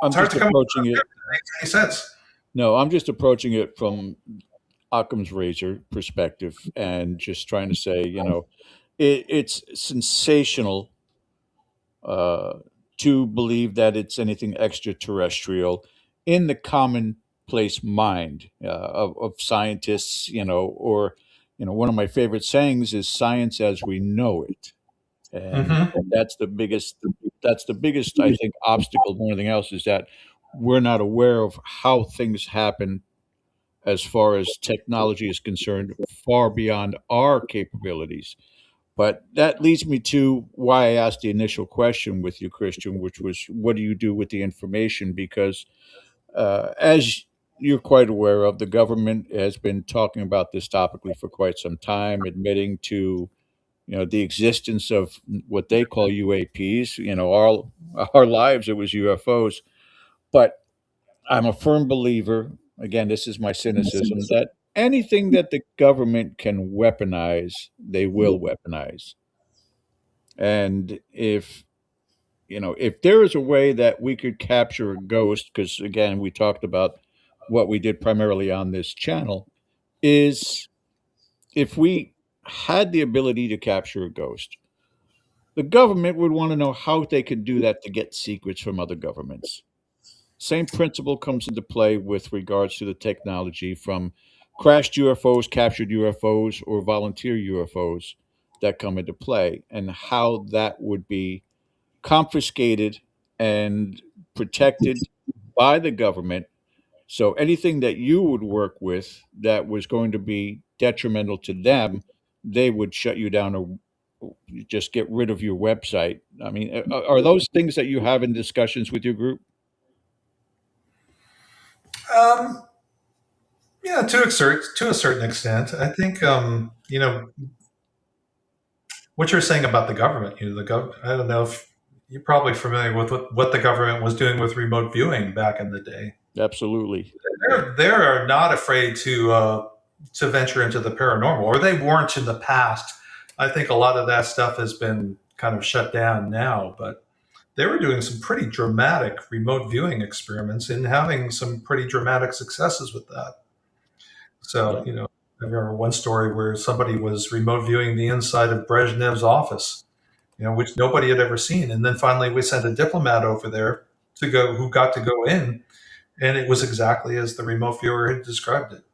I'm it's hard just to come up approaching with it. something that makes any sense. No, I'm just approaching it from Occam's razor perspective and just trying to say, it's sensational uh, to believe that it's anything extraterrestrial in the commonplace mind of scientists, or, one of my favorite sayings is science as we know it. And Hmm. that's the biggest, I think, obstacle more than anything else is that we're not aware of how things happen as far as technology is concerned, far beyond our capabilities. But that leads me to why I asked the initial question with you, Christian, which was, what do you do with the information? Because as you're quite aware of, the government has been talking about this topically for quite some time, admitting to the existence of what they call UAPs. Our lives it was UFOs, but I'm a firm believer. Again, this is my cynicism that anything that the government can weaponize, they will weaponize. And if there is a way that we could capture a ghost, because again, we talked about what we did primarily on this channel, is if we had the ability to capture a ghost, the government would want to know how they could do that to get secrets from other governments. Same principle comes into play with regards to the technology from crashed UFOs, captured UFOs, or volunteer UFOs that come into play, and how that would be confiscated and protected by the government. So anything that you would work with that was going to be detrimental to them, they would shut you down or just get rid of your website. I mean, are those things that you have in discussions with your group? Um, yeah, to a certain extent, I think what you're saying about the government. I don't know if you're probably familiar with what the government was doing with remote viewing back in the day. Absolutely. They're not afraid to venture into the paranormal, or they weren't in the past. I think a lot of that stuff has been kind of shut down now, but they were doing some pretty dramatic remote viewing experiments and having some pretty dramatic successes with that. So, Yeah. I remember one story where somebody was remote viewing the inside of Brezhnev's office, which nobody had ever seen. And then finally, we sent a diplomat over there who got to go in, and it was exactly as the remote viewer had described it.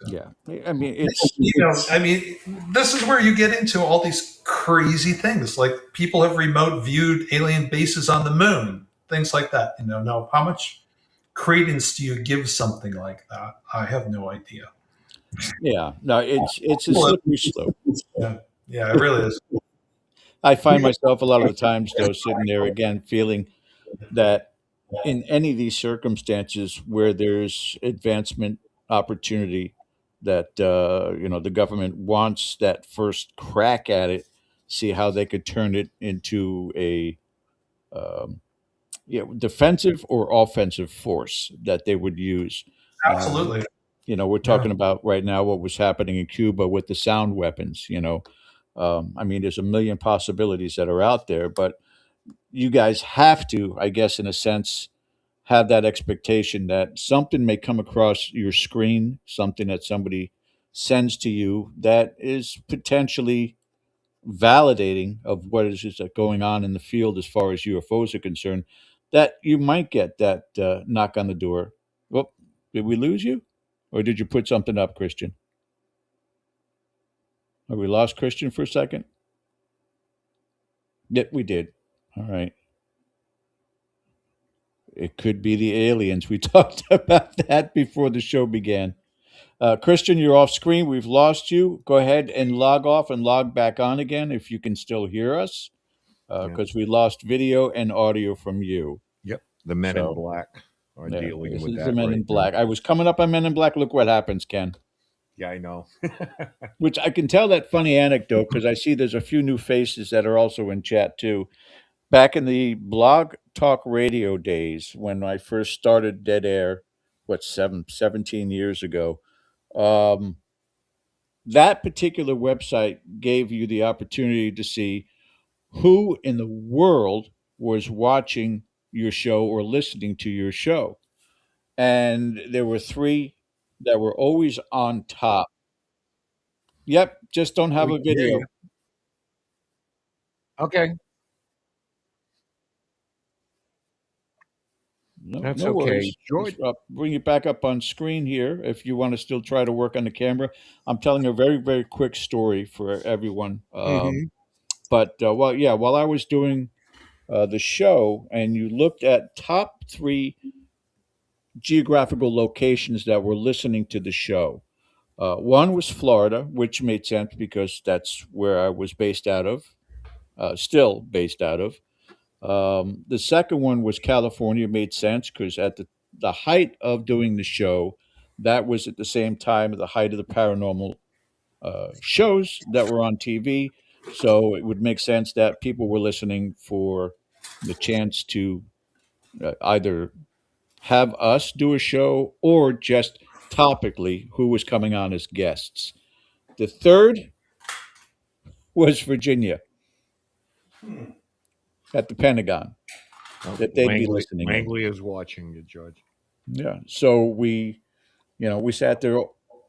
So, Yeah. I mean, it's this is where you get into all these crazy things. Like people have remote viewed alien bases on the moon, things like that. Now how much credence do you give something like that? I have no idea. yeah. No, it's a slippery slope. Yeah, it really is. I find myself a lot of the times though sitting there again feeling that in any of these circumstances where there's advancement opportunity that the government wants that first crack at it, see how they could turn it into a um, defensive or offensive force that they would use. Um, Absolutely. we're Yeah. talking about right now what was happening in Cuba with the sound weapons. I mean, there's a million possibilities that are out there, but you guys have to, I guess, in a sense, have that expectation that something may come across your screen, something that somebody sends to you that is potentially validating of what is just going on in the field as far as UFOs are concerned, that you might get that knock on the door. Well, did we lose you? Or did you put something up, Christian? Or we lost Christian for a second? Yep, we did. All right. It could be the aliens. We talked about that before the show began. Christian, you're off screen. We've lost you. Go ahead and log off and log back on again if you can still hear us, because we lost video and audio from you. Yep. The Men in So, Black are yeah, dealing this with is that the Men right in now. Black. I was coming up on Men in Black. Look what happens, Ken. Yeah, I know. Which I can tell that funny anecdote because I see there's a few new faces that are also in chat too. Back in the blog talk radio days when I first started Dead Air, 17 years ago, um, that particular website gave you the opportunity to see who in the world was watching your show or listening to your show. And there were three that were always on top. Yep, just don't have We a can hear video. you. Okay. No, That's no okay. worries. George. Just, bring it back up on screen here if you want to still try to work on the camera. I'm telling a very, very quick story for everyone. Mhm. But while I was doing the show, and you looked at top three geographical locations that were listening to the show. One was Florida, which made sense because that's where I was based out of, still based out of. The second one was California, made sense because at the height of doing the show, that was at the same time at the height of the paranormal shows that were on TV. So it would make sense that people were listening for the chance to either have us do a show or just topically who was coming on as guests. The third was Virginia at the Pentagon Oh, that they'd be listening in. Langley is watching you, George. Yeah. So we sat there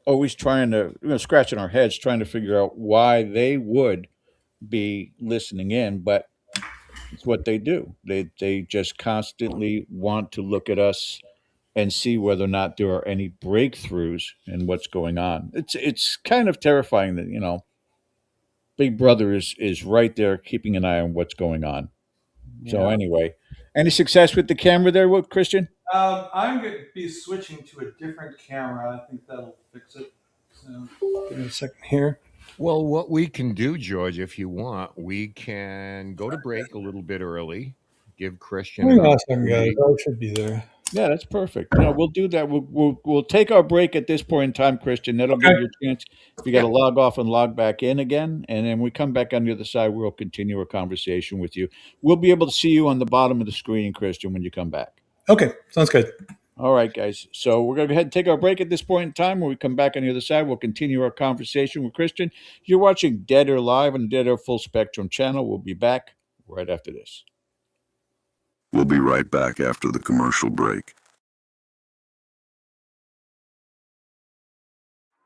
always trying to, scratching our heads, trying to figure out why they would be listening in, but it's what they do. They just constantly want to look at us and see whether or not there are any breakthroughs in what's going on. It's kind of terrifying that Big Brother is right there keeping an eye on what's going on. So Yeah. anyway, any success with the camera there, Christian? I'm going to be switching to a different camera. I think that'll fix it. So give me a second here. Well, what we can do, George, if you want, we can go to break a little bit early, give Christian an opportunity. I should be there. Yeah, that's perfect. We'll do that. We'll take our break at this point in time, Christian. That'll give you a chance. If you got to log off and log back in again, and then we come back on the other side, we'll continue our conversation with you. We'll be able to see you on the bottom of the screen, Christian, when you come back. Okay, sounds good. All right, guys. So we're going to go ahead and take our break at this point in time. When we come back on the other side, we'll continue our conversation with Christian. You're watching Dead Air Live on the Dead Air Full Spectrum channel. We'll be back right after this. We'll be right back after the commercial break.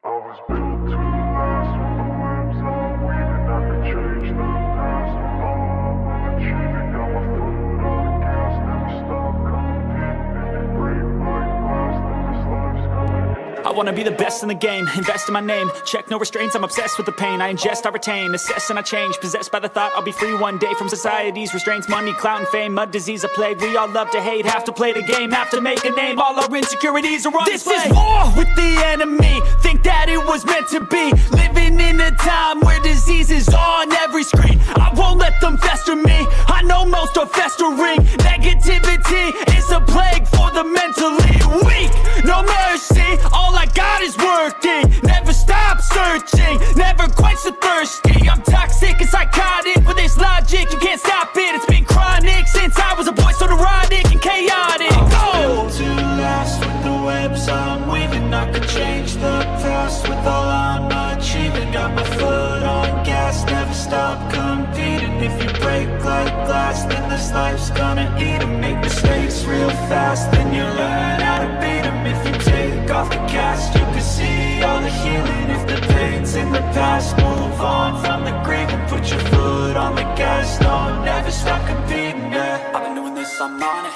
I was built to last with the webs I'm weaving. I could change the past with all I'm achieving. Got my foot on the gas, never stop competing. If you break like glass, then this life's gonna end. I wanna be the best in the game, invest in my name. Check no restraints, I'm obsessed with the pain. I ingest, I retain, assess and I change. Possessed by the thought I'll be free one day from society's restraints. Money, clout and fame, mud, disease, a plague. We all love to hate, have to play the game, have to make a name. All our insecurities are on display. This is war with the enemy, think that it was meant to be. Living in a time where disease is on every screen. I won't let them fester me, I know most are festering. Negativity is a plague for the mentally weak. No mercy, all I got is working. Never stop searching, never quench the thirsty. I'm toxic and psychotic, with this logic you can't stop it. It's been chronic since I was a boy, so neurotic and chaotic. Go! To last with the webs I'm weaving. I could change the past with all I'm achieving. Got my foot on gas, never stop competing. If you break like glass, then this life's gonna eat 'em. Make mistakes real fast, then you learn how to beat 'em. If you take off the cast, you can see all the healing. If the pain's in the past, move on from the grave and put your foot on the gas. No, never stop competing, yeah. I've been doing this, I'm on it.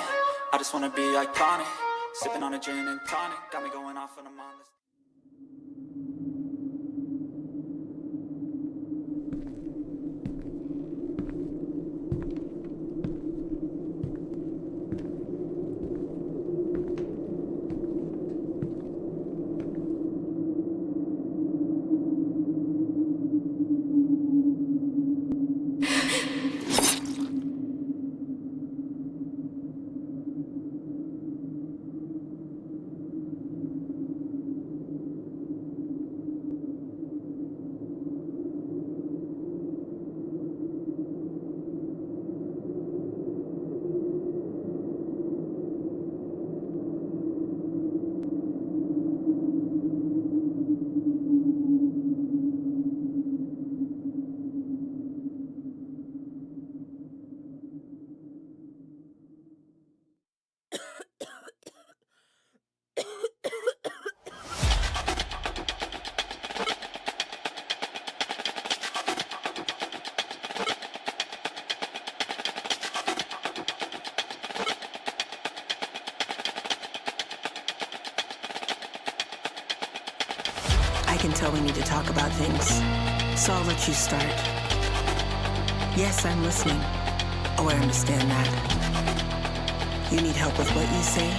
I just wanna be iconic. Sipping on a gin and tonic, got me going off when I'm on this. I can tell we need to talk about things, so I'll let you start. Yes, I'm listening. Oh, I understand that. You need help with what you say?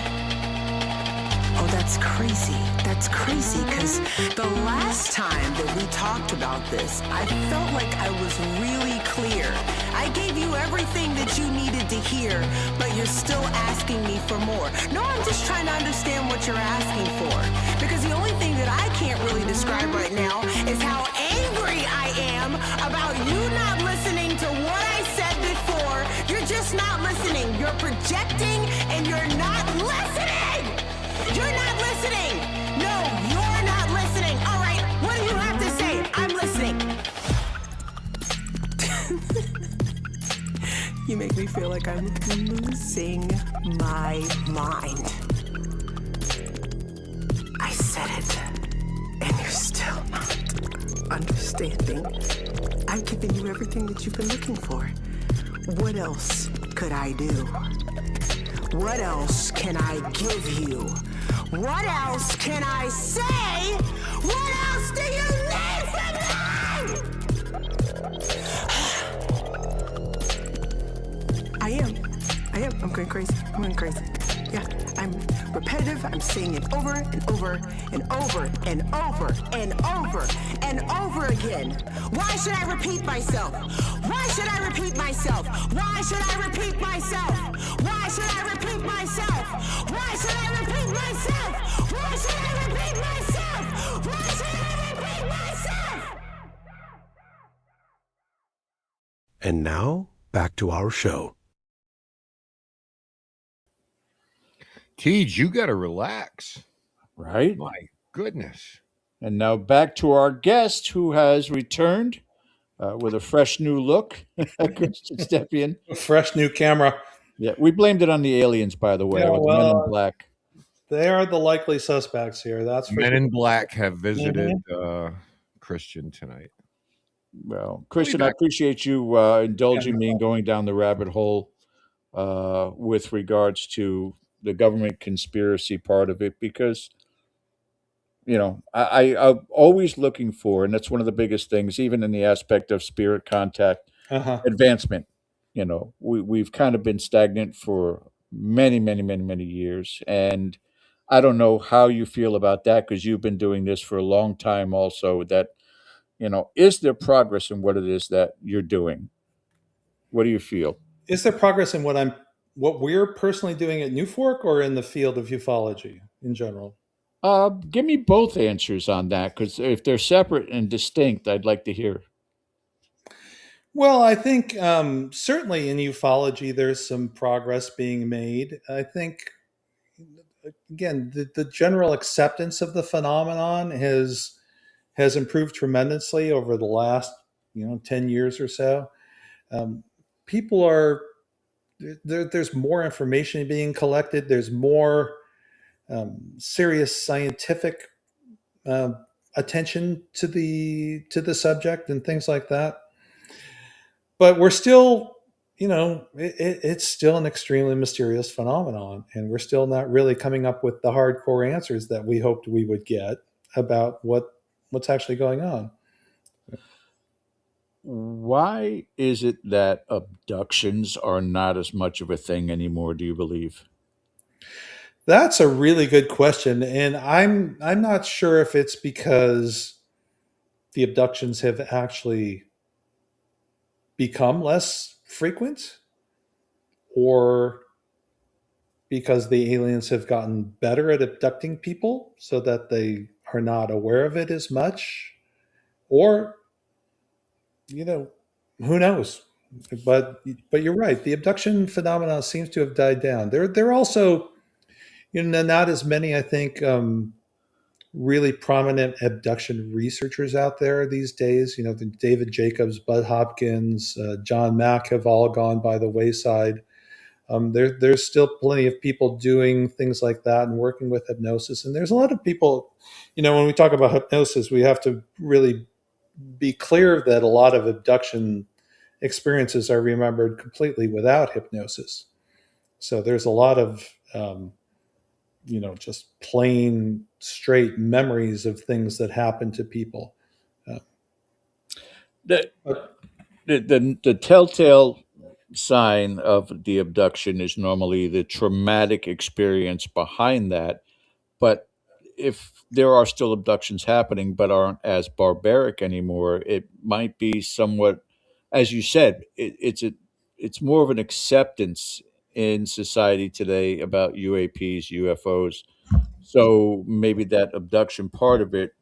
Oh, that's crazy. That's crazy, because the last time that we talked about this, I felt like I was really clear. I gave you everything that you needed to hear, but you're still asking me for more. No, I'm just trying to understand what you're asking for, because the only thing that I can't really describe right now is how angry I am about you not listening to what I said before. You're just not listening. You're projecting and you're not listening. You're not listening. No, you're not listening. All right, what do you have to say? I'm listening. You make me feel like I'm losing my mind. I said it, and you're still not understanding. I've given you everything that you've been looking for. What else could I do? What else can I give you? What else can I say? What else do you need from me? I am. I'm going crazy. Yeah, I'm repetitive. I'm saying it over and over and over and over and over and over again. Why should I repeat myself? Why should I repeat myself? Why should I repeat myself? Why should I repeat myself? Why should I repeat myself? Why should I repeat myself? Why should I repeat myself? And now, back to our show. Tej, you got to relax. Right? My goodness. And now back to our guest who has returned with a fresh new look, Christian Stepien. A fresh new camera. Yeah, we blamed it on the aliens, by the way, Yeah, or the Men in well, Black. they are the likely suspects here. That's for Men sure. in Black have visited Mhm. Christian tonight. Well, I'll be Christian, I back. appreciate you Yeah, no indulging me in problem. going down the rabbit hole with regards to the government conspiracy part of it, because I'm always looking for, and that's one of the biggest things, even in the aspect of spirit contact Uh-huh. advancement. We've kind of been stagnant for many, many, many, many years, and I don't know how you feel about that because you've been doing this for a long time. Also, that is there progress in what it is that you're doing? What do you feel? Is there progress in what we're personally doing at NUFORC or in the field of ufology in general? Give me both answers on that because if they're separate and distinct, I'd like to hear. Well, I think certainly in ufology, there's some progress being made. I think, again, the general acceptance of the phenomenon has improved tremendously over the last 10 years or so. Um, People are there's more information being collected. There's more serious scientific uh, attention to the subject and things like that. But we're still, it's still an extremely mysterious phenomenon, and we're still not really coming up with the hardcore answers that we hoped we would get about what's actually going on. Why is it that abductions are not as much of a thing anymore, do you believe? That's a really good question, and I'm not sure if it's because the abductions have actually become less frequent or because the aliens have gotten better at abducting people so that they are not aware of it as much, or you know who knows. But you're right, the abduction phenomenon seems to have died down. There are also not as many, I think, really prominent abduction researchers out there these days. The David Jacobs, Bud Hopkins, John Mack have all gone by the wayside. There's still plenty of people doing things like that and working with hypnosis. And there's a lot of people, when we talk about hypnosis, we have to really be clear that a lot of abduction experiences are remembered completely without hypnosis. So there's a lot of, just plain straight memories of things that happen to people. Uh, The, but the telltale sign of the abduction is normally the traumatic experience behind that. But if there are still abductions happening but aren't as barbaric anymore, it might be somewhat, as you said, it's more of an acceptance in society today about UAPs, UFOs. So maybe that abduction part of it,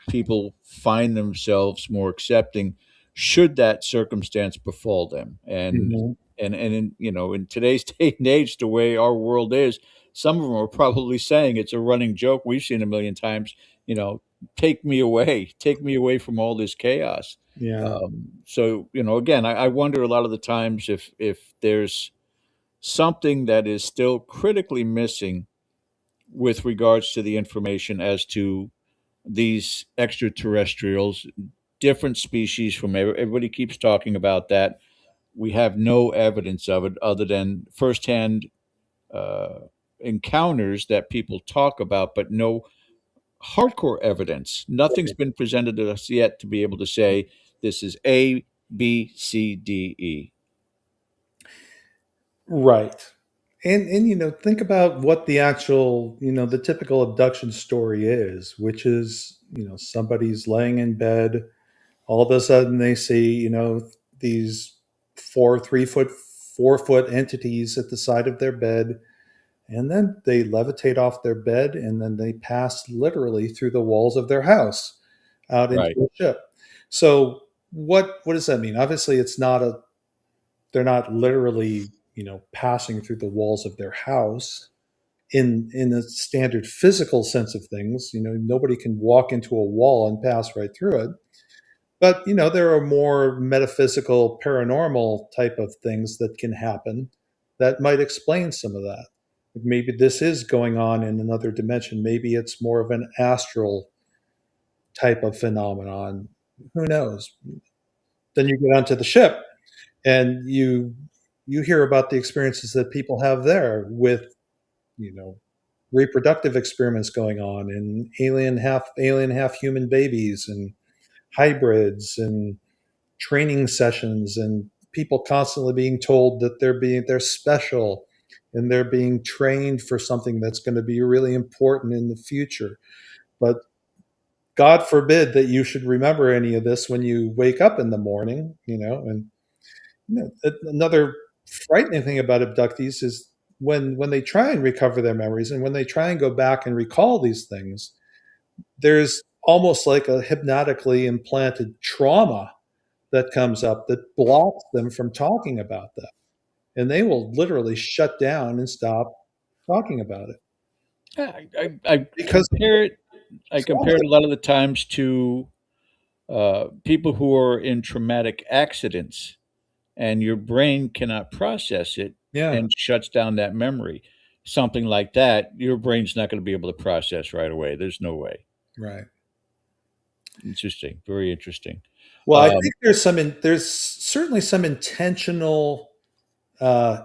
people find themselves more accepting should that circumstance befall them. Mhm. And in in today's day and age, the way our world is, some of them are probably saying it's a running joke we've seen a million times. Take me away from all this chaos. Yeah. So again, I wonder a lot of the times if there's something that is still critically missing with regards to the information as to these extraterrestrials, different species from everybody keeps talking about that. We have no evidence of it other than firsthand uh, encounters that people talk about, but no hardcore evidence. Nothing's been presented to us yet to be able to say this is A, B, C, D, E. Right. And think about what the actual, the typical abduction story is, which is, somebody's laying in bed, all of a sudden they see, these 4 3 foot 4 foot entities at the side of their bed, and then they levitate off their bed and then they pass literally through the walls of their house out into Right. a ship. So what does that mean? Obviously it's not a they're not literally, passing through the walls of their house. in the standard physical sense of things. Nobody can walk into a wall and pass right through it. But there are more metaphysical, paranormal type of things that can happen that might explain some of that. Maybe this is going on in another dimension. Maybe it's more of an astral type of phenomenon. Who knows? Then you get onto the ship, and you hear about the experiences that people have there with you know reproductive experiments going on, and alien half human babies, and hybrids, and training sessions, and people constantly being told that they're special, and they're being trained for something that's going to be really important in the future. But God forbid that you should remember any of this when you wake up in the morning. And another frightening thing about abductees is when they try and recover their memories, and when they try and go back and recall these things, there's almost like a hypnotically implanted trauma that comes up that blocks them from talking about that. And they will literally shut down and stop talking about it I because compare it. I trauma. compare it a lot of the times to people who are in traumatic accidents, and your brain cannot process it Yeah, and shuts down that memory. Something like that, your brain's not going to be able to process right away. There's no way. right. Interesting, very interesting. Well, I Um, think there's certainly some intentional uh,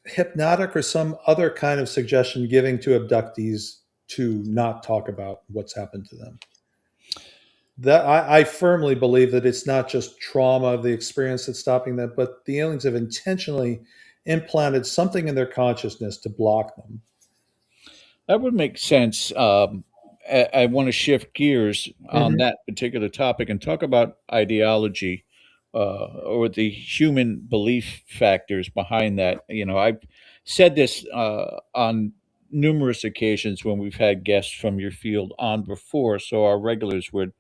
hypnotic or some other kind of suggestion giving to abductees to not talk about what's happened to them. That I firmly believe that it's not just trauma of the experience that's stopping them, but the aliens have intentionally implanted something in their consciousness to block them. That would make sense. I want to shift gears on Hmm. that particular topic and talk about ideology, or the human belief factors behind that. I've said this on numerous occasions when we've had guests from your field on before, so our regulars would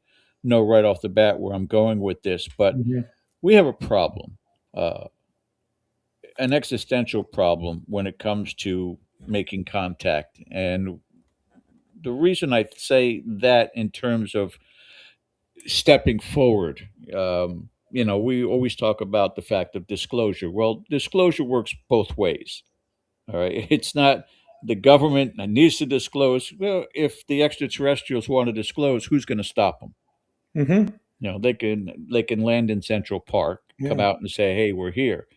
know right off the bat where I'm going with this. But Hmm. we have a problem, uh, an existential problem when it comes to making contact. And the reason I say that in terms of stepping forward, we always talk about the fact of disclosure. Well, disclosure works both ways. All right. It's not the government that needs to disclose. Well, if the extraterrestrials want to disclose, who's going to stop them? Hmm. They can land in Central Park, come Yeah. out and say, "Hey, we're here."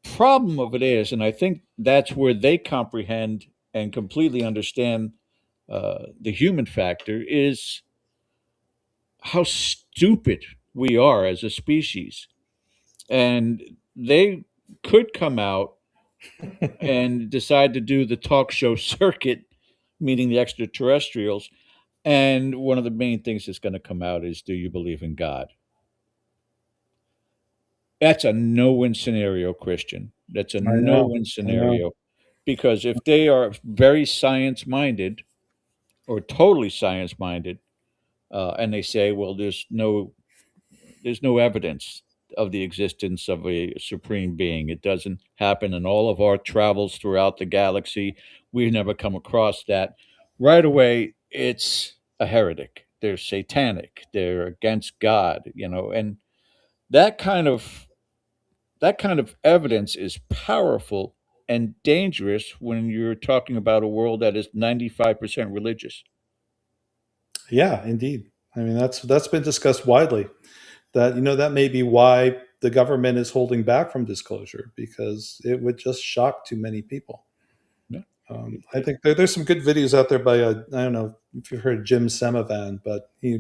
Problem of it is, and I think that's where they comprehend and completely understand the human factor, is how stupid we are as a species. And they could come out and decide to do the talk show circuit, meeting the extraterrestrials. And one of the main things that's going to come out is, do you believe in God? That's a no win scenario, Christian. That's a I no know. win I know. scenario. Because if they are very science minded or totally science minded, and they say, well, there's no evidence of the existence of a supreme being. It doesn't happen in all of our travels throughout the galaxy. We've never come across that. Right away, it's a heretic. They're satanic. They're against God, and that kind of that kind of evidence is powerful and dangerous when you're talking about a world that is 95% religious. Yeah, indeed. I mean, that's been discussed widely. That that may be why the government is holding back from disclosure, because it would just shock too many people. Yeah. I think there's some good videos out there by I don't know if you've heard Jim Semivan, but he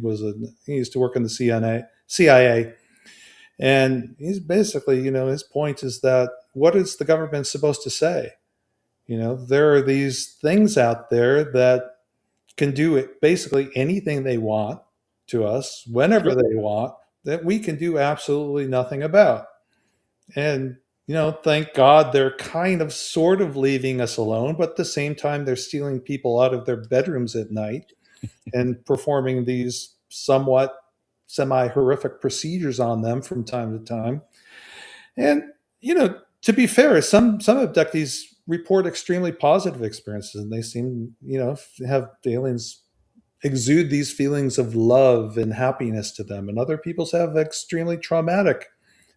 used to work in the CIA, and he's basically his point is that what is the government supposed to say? There are these things out there that can do it basically anything they want to us whenever Sure. they want, that we can do absolutely nothing about. And thank God they're kind of sort of leaving us alone, but at the same time they're stealing people out of their bedrooms at night and performing these somewhat semi horrific procedures on them from time to time. And to be fair, some abductees report extremely positive experiences, and they seem, have the aliens exude these feelings of love and happiness to them. And other people's have extremely traumatic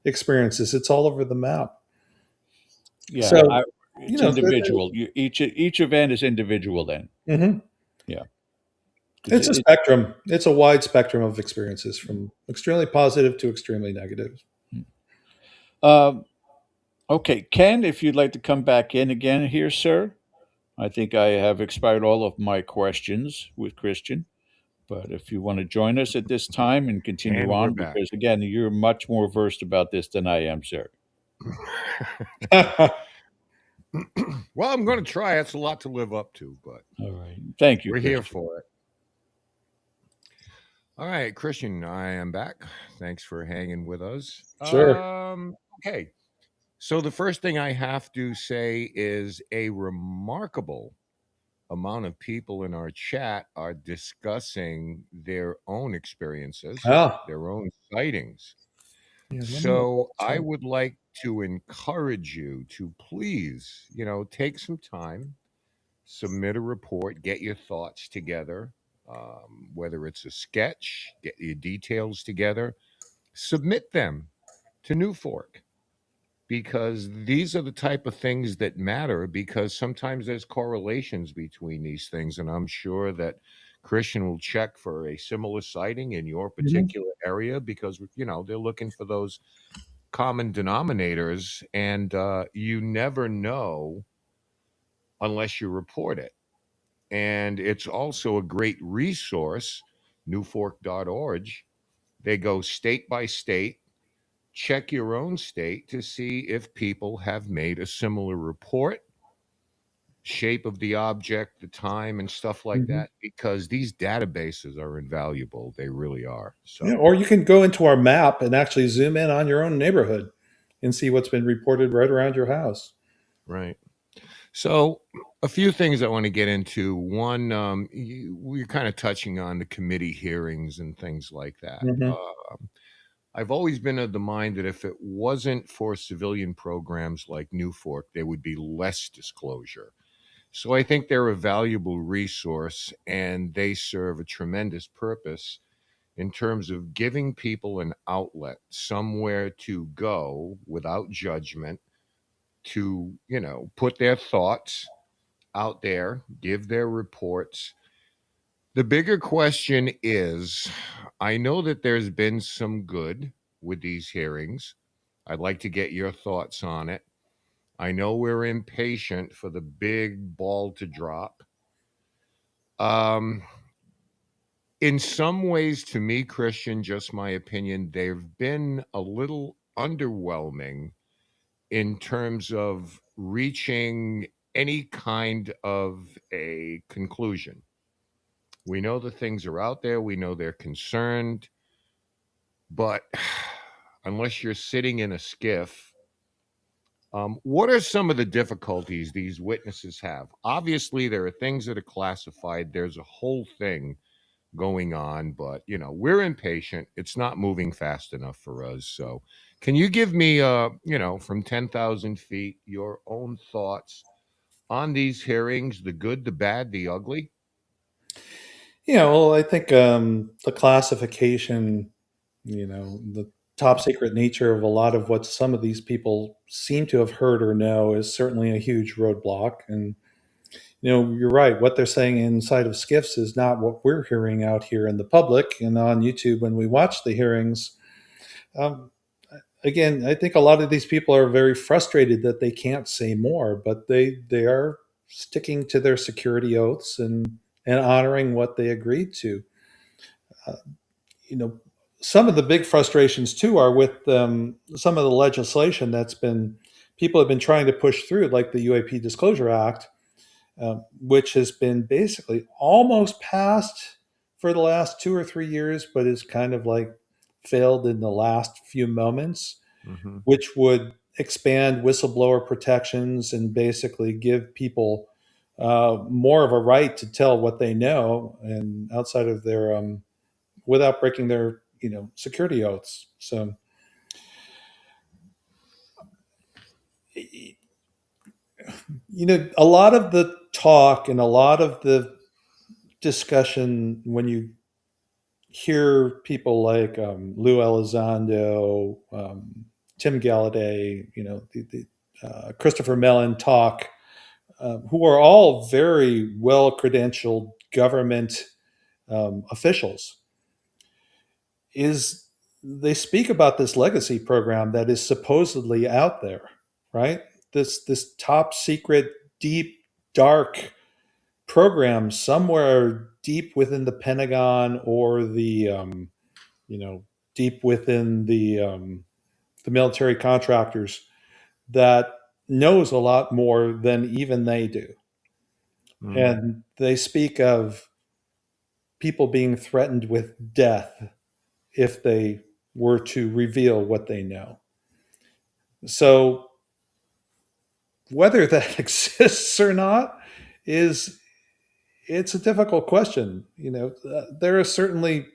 experiences. It's all over the map. Yeah, So, it's individual. Each event is individual. Then, mhm. yeah, It's a it, spectrum. It's a wide spectrum of experiences, from extremely positive to extremely negative. um, okay, Ken, if you'd like to come back in again here, sir. I think I have expired all of my questions with Christian. But if you want to join us at this time and continue And we're on, back. because again, you're much more versed about this than I am, sir. Well, I'm going to try. It's a lot to live up to, but All right. Thank you, we're here Christian. for it. All right, Christian, I am back. Thanks for hanging with us. Sure. Okay. So the first thing I have to say is a remarkable amount of people in our chat are discussing their own experiences, Ah, their own sightings. yeah, let me So I check. would like to encourage you to please, take some time, submit a report, get your thoughts together, whether it's a sketch, get your details together, submit them to NUFORC, because these are the type of things that matter, because sometimes there's correlations between these things. And I'm sure that Christian will check for a similar sighting in your Mhm. particular area, because they're looking for those common denominators, and you never know unless you report it. And it's also a great resource, newfork.org. They go state by state. Check your own state to see if people have made a similar report, shape of the object, the time, and stuff like Mhm. that, because these databases are invaluable. They really are. Yeah, So, or you can go into our map and actually zoom in on your own neighborhood and see what's been reported right around your house. right. So, a few things I want to get into. One, we're kind of touching on the committee hearings and things like that. Hmm. I've always been of the mind that if it wasn't for civilian programs like NUFORC, there would be less disclosure. So I think they're a valuable resource, and they serve a tremendous purpose in terms of giving people an outlet, somewhere to go without judgment, to, put their thoughts out there, give their reports. The bigger question is, I know that there's been some good with these hearings. I'd like to get your thoughts on it. I know we're impatient for the big ball to drop. Um, in some ways, to me, Christian, just my opinion, they've been a little underwhelming in terms of reaching any kind of a conclusion. We know the things are out there, we know they're concerned, but unless you're sitting in a skiff, what are some of the difficulties these witnesses have? Obviously, there are things that are classified. There's a whole thing going on, but we're impatient. It's not moving fast enough for us. So, can you give me, from 10,000 feet, your own thoughts on these hearings, the good, the bad, the ugly? Yeah, well, I think the classification, the top secret nature of a lot of what some of these people seem to have heard or know is certainly a huge roadblock. And, you're right. What they're saying inside of skiffs is not what we're hearing out here in the public and on YouTube when we watch the hearings. Um, Again, I think a lot of these people are very frustrated that they can't say more, but they are sticking to their security oaths and honoring what they agreed to. Uh, you know, some of the big frustrations too are with some of the legislation that's been people have been trying to push through, like the UAP Disclosure Act, which has been basically almost passed for the last 2 or 3 years, but is kind of like failed in the last few moments, Mm-hmm. which would expand whistleblower protections and basically give people more of a right to tell what they know and outside of their without breaking their security oaths. So A lot of the talk and a lot of the discussion when you hear people like Lou Elizondo, Tim Galladay, Christopher Mellon talk, who are all very well credentialed government officials, is they speak about this legacy program that is supposedly out there, right? This top secret, deep, dark program somewhere deep within the Pentagon or you know, deep within the military contractors that knows a lot more than even they do. Mm. And they speak of people being threatened with death if they were to reveal what they know. So whether that exists or not is it's a difficult question. There are certainly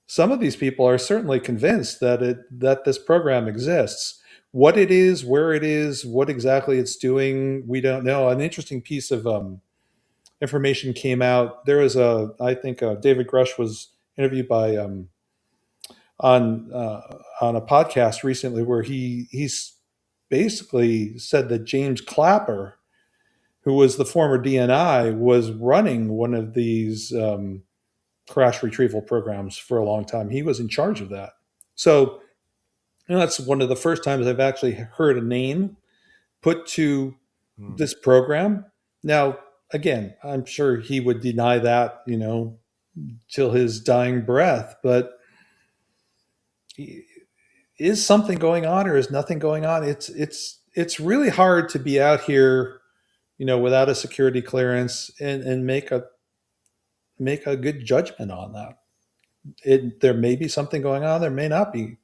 some of these people are certainly convinced that this program exists. What it is, where it is, what exactly it's doing, we don't know. An interesting piece of information came out. There was I think David Grush was interviewed by on a podcast recently where he's basically said that James Clapper, who was the former DNI, was running one of these crash retrieval programs for a long time. He was in charge of that. So that's one of the first times I've actually heard a name put to Mm. this program. Now, again, I'm sure he would deny that, till his dying breath. But is something going on or is nothing going on? It's really hard to be out here, without a security clearance and make a good judgment on that. There may be something going on. There may not be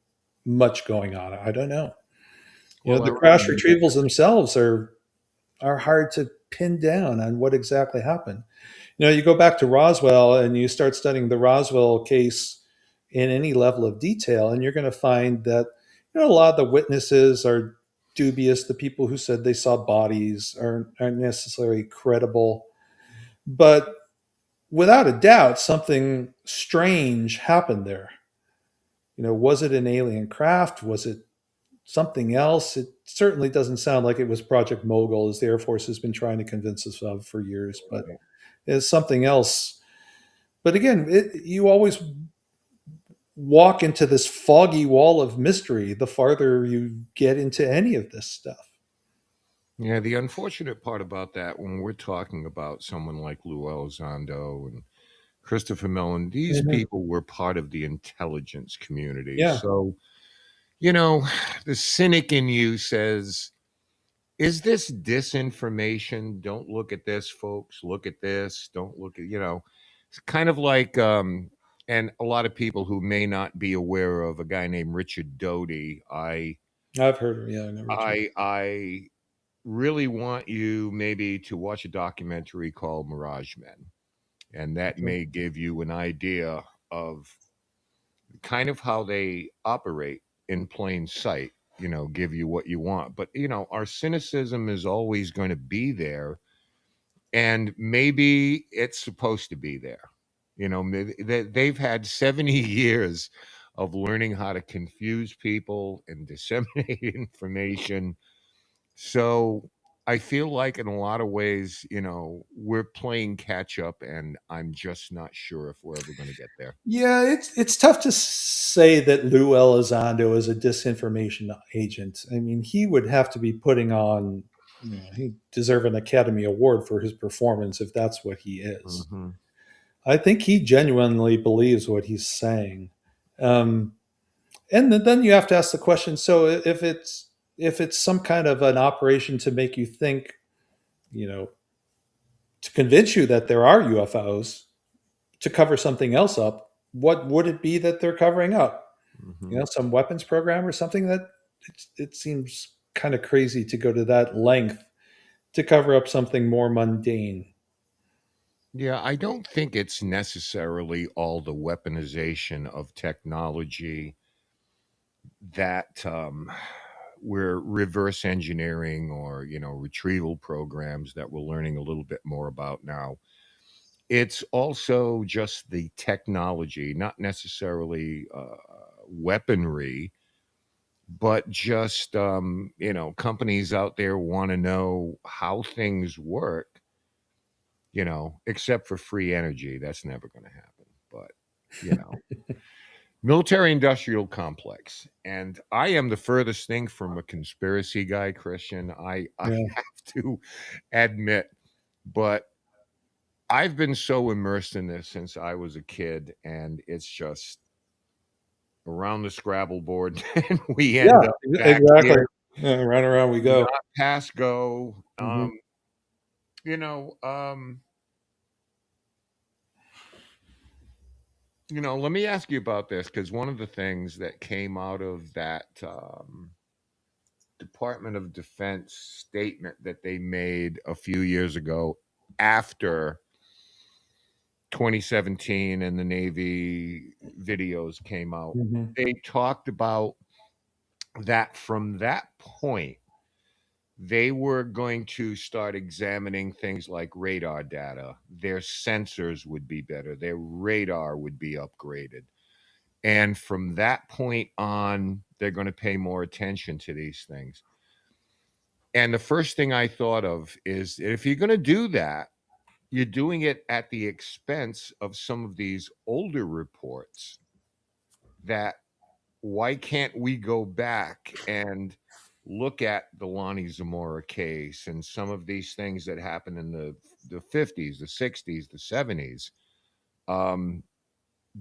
much going on. I don't know. Well, I The crash remember. retrievals themselves are hard to pin down on what exactly happened. You go back to Roswell and you start studying the Roswell case in any level of detail, and you're going to find that a lot of the witnesses are dubious. The people who said they saw bodies aren't necessarily credible, but without a doubt, something strange happened there. Was it an alien craft? Was it something else? It certainly doesn't sound like it was Project Mogul, as the Air Force has been trying to convince us of for years, but Right. it's something else. But again, you always walk into this foggy wall of mystery the farther you get into any of this stuff. Yeah, the unfortunate part about that, when we're talking about someone like Lou Elizondo and Christopher Mellon, these Mhm. people were part of the intelligence community. Yeah, So, you know, the cynic in you says, is this disinformation? Don't look at this, folks. Look at this. Don't look at, it's kind of like, and a lot of people who may not be aware of a guy named Richard Doty. I've heard her. Yeah, I know Richard. I really want you maybe to watch a documentary called Mirage Men, and that Okay. may give you an idea of kind of how they operate in plain sight, give you what you want. But, our cynicism is always going to be there, and maybe it's supposed to be there. Maybe they've had 70 years of learning how to confuse people and disseminate information. So I feel like in a lot of ways, we're playing catch up, and I'm just not sure if we're ever going to get there. Yeah, it's tough to say that Lou Elizondo is a disinformation agent. I mean, he would have to be putting on, he deserve an Academy Award for his performance if that's what he is. Hmm. I think he genuinely believes what he's saying. Um, and then you have to ask the question: so if it's some kind of an operation to make you think, you know, to convince you that there are UFOs to cover something else up, what would it be that they're covering up? Hmm. Some weapons program or something that it seems kind of crazy to go to that length to cover up something more mundane. Yeah, I don't think it's necessarily all the weaponization of technology that we're reverse engineering or retrieval programs that we're learning a little bit more about now. It's also just the technology, not necessarily weaponry, but just companies out there want to know how things work. Except for free energy, that's never going to happen. But you know, military industrial complex, and I am the furthest thing from a conspiracy guy, Christian. I Yeah. have to admit, but I've been so immersed in this since I was a kid, and it's just around the Scrabble board, and we Yeah, end up back exactly. here, Yeah, round and around we go. not pass go. Mhm. You know, um, let me ask you about this because one of the things that came out of that Department of Defense statement that they made a few years ago after 2017 and the Navy videos came out, Mhm. they talked about that from that point, they were going to start examining things like radar data. Their sensors would be better, their radar would be upgraded. And from that point on, they're going to pay more attention to these things. And the first thing I thought of is if you're going to do that, you're doing it at the expense of some of these older reports. That why can't we go back and look at the Lonnie Zamora case and some of these things that happened in the 50s, the 60s, the 70s? Um,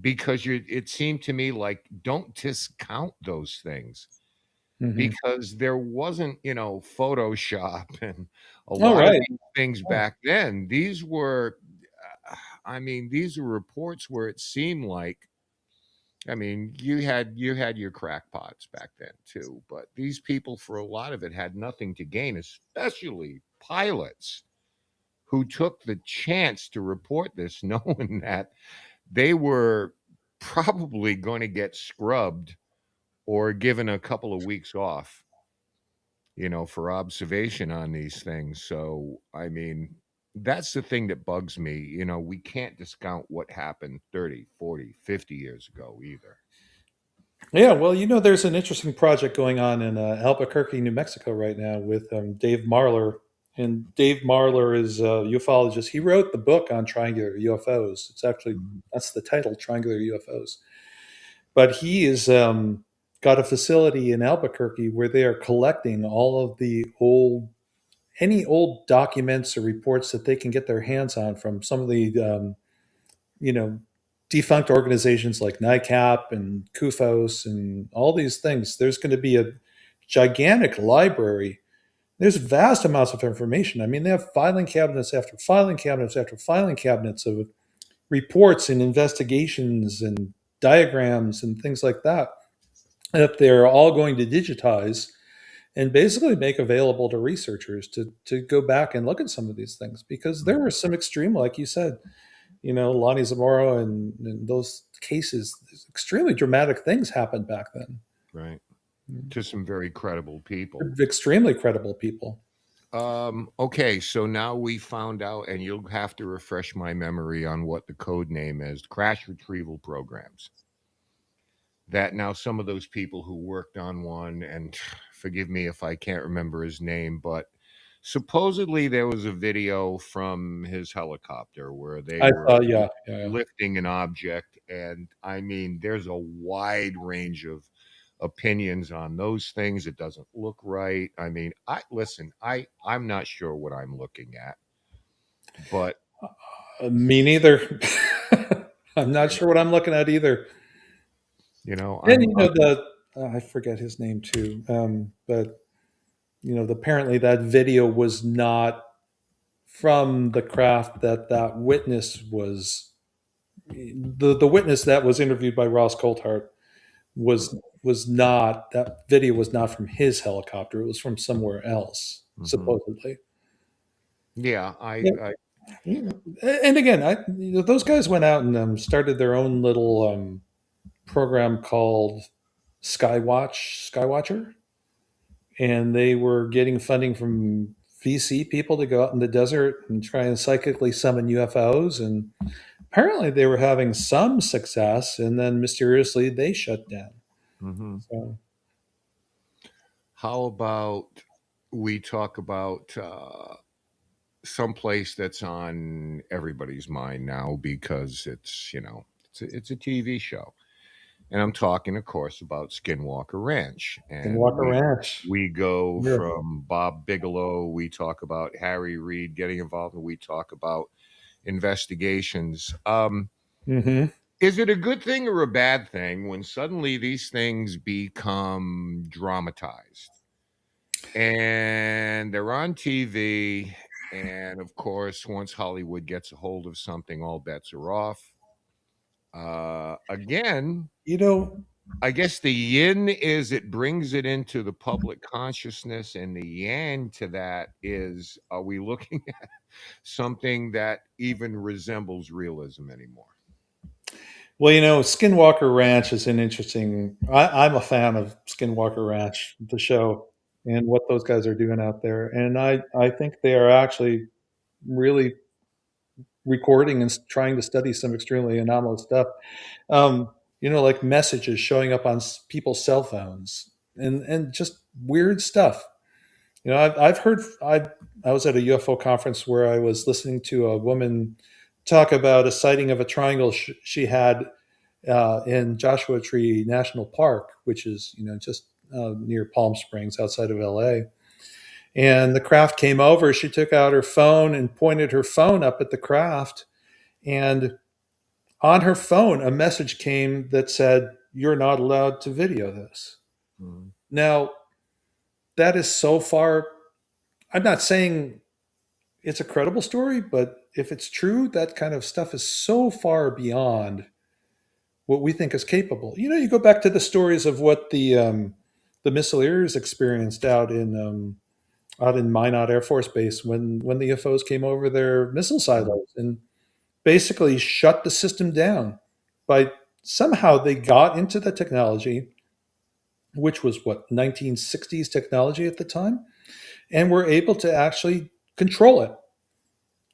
because it seemed to me like don't discount those things Mhm. because there wasn't, Photoshop and a All lot of right. these things Yeah. back then. These were, I mean, these were reports where it seemed like, I mean, you had your crackpots back then too, but these people for a lot of it had nothing to gain, especially pilots who took the chance to report this, knowing that they were probably going to get scrubbed or given a couple of weeks off, for observation on these things. So, I mean, that's the thing that bugs me. We can't discount what happened 30, 40, 50 years ago either. Yeah, well, there's an interesting project going on in Albuquerque, New Mexico right now with Dave Marler. And Dave Marler is a ufologist. He wrote the book on triangular UFOs. It's actually, Mhm. that's the title, Triangular UFOs. But he is got a facility in Albuquerque where they are collecting all of the any old documents or reports that they can get their hands on from some of the you know, defunct organizations like NICAP and CUFOS and all these things. There's going to be a gigantic library. There's vast amounts of information. I mean, they have filing cabinets after filing cabinets after filing cabinets of reports and investigations and diagrams and things like that they're all going to digitize and basically make available to researchers to go back and look at some of these things because there were some extreme, like you said, Lonnie Zamora and those cases, extremely dramatic things happened back then. Right. To some very credible people. Extremely credible people. Okay, so now we found out, and you'll have to refresh my memory on what the code name is, crash retrieval programs. That now some of those people who worked on one, and forgive me if I can't remember his name, but supposedly there was a video from his helicopter where they I were thought, yeah, yeah, yeah. lifting an object. And I mean, there's a wide range of opinions on those things. It doesn't look right. I mean, I'm not sure what I'm looking at, but Me neither. I'm not sure what I'm looking at either. And I'm I forget his name too, but apparently that video was not from the craft that witness was. The witness that was interviewed by Ross Coulthart was not, that video was not from his helicopter. It was from somewhere else, mhm. supposedly. Yeah, Yeah. And again, those guys went out and started their own little program called Skywatcher, and they were getting funding from VC people to go out in the desert and try and psychically summon UFOs. And apparently they were having some success, and then mysteriously they shut down. Hmm. So, How about we talk about some place that's on everybody's mind now because it's, it's a TV show. And I'm talking, of course, about Skinwalker Ranch. And Skinwalker Ranch. we go Yeah. from Bob Bigelow, we talk about Harry Reid getting involved, and we talk about investigations. Mm-hmm. Is it a good thing or a bad thing when suddenly these things become dramatized and they're on TV? And of course, once Hollywood gets a hold of something, all bets are off. Again, You know, I guess the yin is it brings it into the public consciousness, and the yang to that is, are we looking at something that even resembles realism anymore? well, Skinwalker Ranch is an interesting. I'm a fan of Skinwalker Ranch, the show, and what those guys are doing out there. And I think they are actually really recording and trying to study some extremely anomalous stuff. Like messages showing up on people's cell phones and just weird stuff. I've heard. I was at a UFO conference where I was listening to a woman talk about a sighting of a triangle she had in Joshua Tree National Park, which is just near Palm Springs outside of LA. And the craft came over. She took out her phone and pointed her phone up at the craft, and on her phone, a message came that said, "You're not allowed to video this." Mhm. Now, that is so far. I'm not saying it's a credible story, but if it's true, that kind of stuff is so far beyond what we think is capable. You go back to the stories of what the missileers experienced out in Minot Air Force Base when the UFOs came over their missile Mhm. silos and basically shut the system down. By somehow they got into the technology, which was what 1960s technology at the time, and were able to actually control it.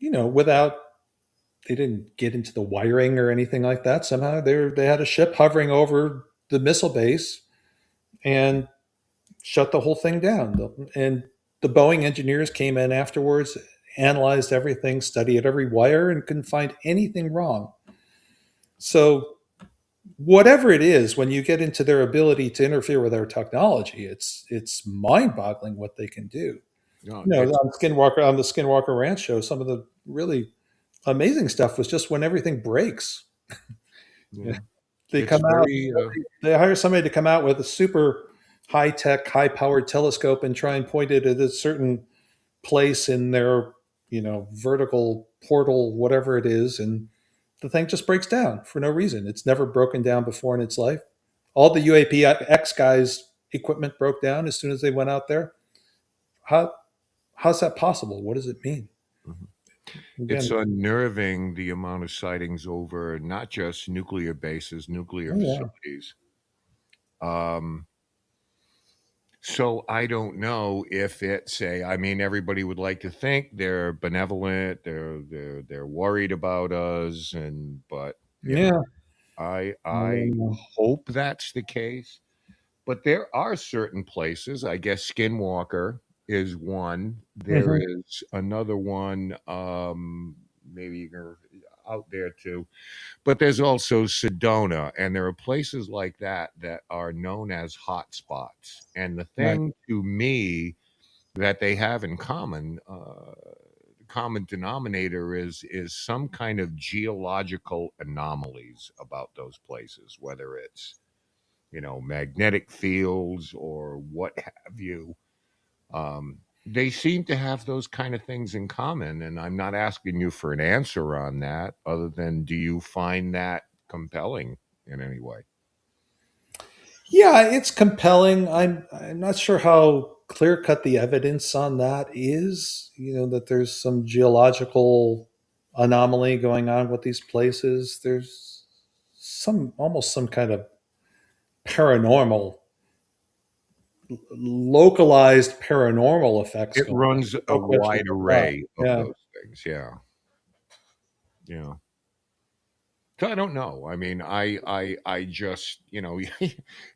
Without they didn't get into the wiring or anything like that. Somehow they had a ship hovering over the missile base and shut the whole thing down. And the Boeing engineers came in afterwards, analyzed everything, studied every wire, and couldn't find anything wrong. So whatever it is, when you get into their ability to interfere with our technology, it's mind-boggling what they can do. No, it's On the Skinwalker Ranch show, some of the really amazing stuff was just when everything breaks. yeah, They it's come out, very they hire somebody to come out with a super high tech, high powered telescope and try and point it at a certain place in their, vertical portal, whatever it is. And the thing just breaks down for no reason. It's never broken down before in its life. All the UAPX guys' equipment broke down as soon as they went out there. How, how's that possible? What does it mean? Mhm. It's Again, unnerving the amount of sightings over not just nuclear bases, nuclear oh yeah. facilities. Um, so I don't know if it's a. I mean, everybody would like to think they're benevolent, they're worried about us, and but Yeah. I I don't know. hope that's the case. But there are certain places. I guess Skinwalker is one. There Mhm. is another one. Maybe you're out there too. But there's also Sedona, and there are places like that that are known as hot spots. And the Right. thing to me that they have in common, the common denominator is some kind of geological anomalies about those places, whether it's magnetic fields or what have you. They seem to have those kind of things in common, and I'm not asking you for an answer on that, other than do you find that compelling in any way? Yeah, it's compelling. I'm not sure how clear cut the evidence on that is. That there's some geological anomaly going on with these places. There's almost some kind of paranormal localized paranormal effects It going on. runs a No question wide about that. array of Yeah, those things. Yeah. Yeah. So I don't know. I mean, I just,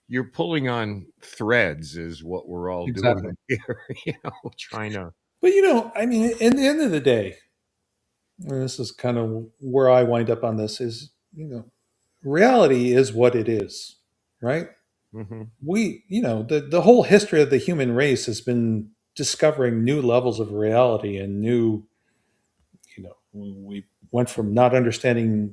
you're pulling on threads is what we're all exactly. doing here, trying to. But I mean, in the end of the day, and this is kind of where I wind up on this is, reality is what it is, right? Mhm. The whole history of the human race has been discovering new levels of reality and new, we went from not understanding,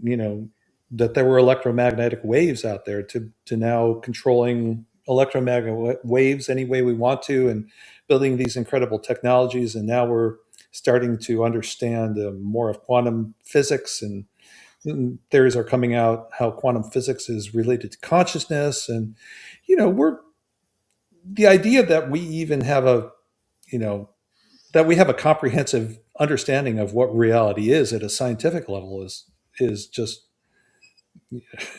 that there were electromagnetic waves out there to now controlling electromagnetic waves any way we want to and building these incredible technologies. And now we're starting to understand more of quantum physics, and theories are coming out how quantum physics is related to consciousness. And, we're the idea that we even have you know, we have a comprehensive understanding of what reality is at a scientific level is just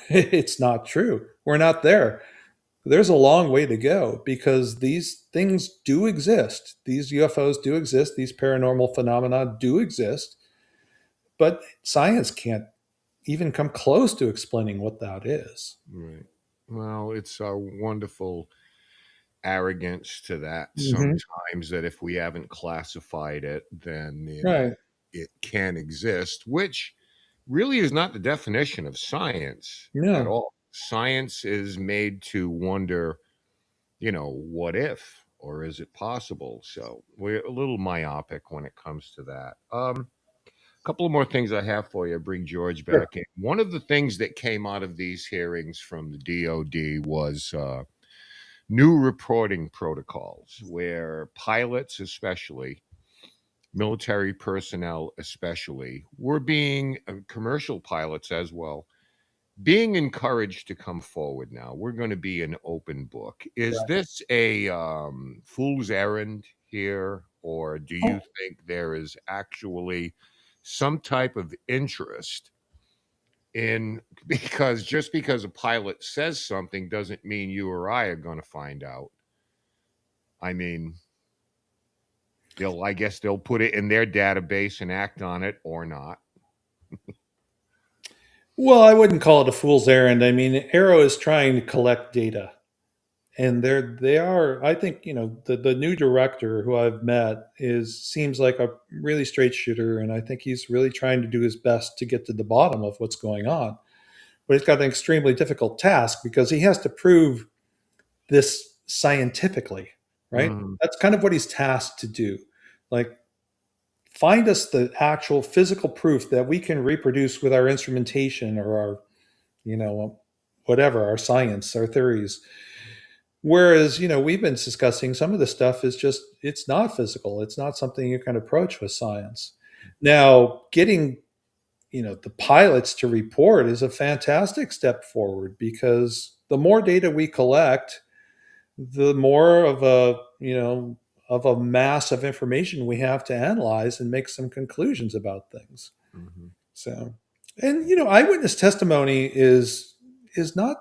it's not true. We're not there. There's a long way to go because these things do exist. These UFOs do exist. These paranormal phenomena do exist, but science can't even come close to explaining what that is. Right. Well, it's a wonderful arrogance to that Hmm. sometimes that if we haven't classified it, then, Right. it can exist, which really is not the definition of science at Yeah. all. Science is made to wonder, what if, or is it possible? So we're a little myopic when it comes to that. A couple of more things I have for you. Bring George Sure. back in. One of the things that came out of these hearings from the DoD was new reporting protocols, where pilots, especially military personnel, especially, were being commercial pilots as well, being encouraged to come forward now. We're going to be an open book. Is Right. this a fool's errand here, or do you Oh, think there is actually some type of interest in, because just because a pilot says something doesn't mean you or I are going to find out. I mean, I guess they'll put it in their database and act on it or not. well, I wouldn't call it a fool's errand. I mean, Arrow is trying to collect data, and they are. I think the new director who I've met seems like a really straight shooter, and I think he's really trying to do his best to get to the bottom of what's going on. But he's got an extremely difficult task because he has to prove this scientifically, right? Mhm, That's kind of what he's tasked to do. Like, find us the actual physical proof that we can reproduce with our instrumentation or our, you know, whatever, our science, our theories. Whereas, we've been discussing some of the stuff is just, it's not physical. It's not something you can approach with science. Now, getting, the pilots to report is a fantastic step forward because the more data we collect, the more of a mass of information we have to analyze and make some conclusions about things. mhm. So, and eyewitness testimony is not,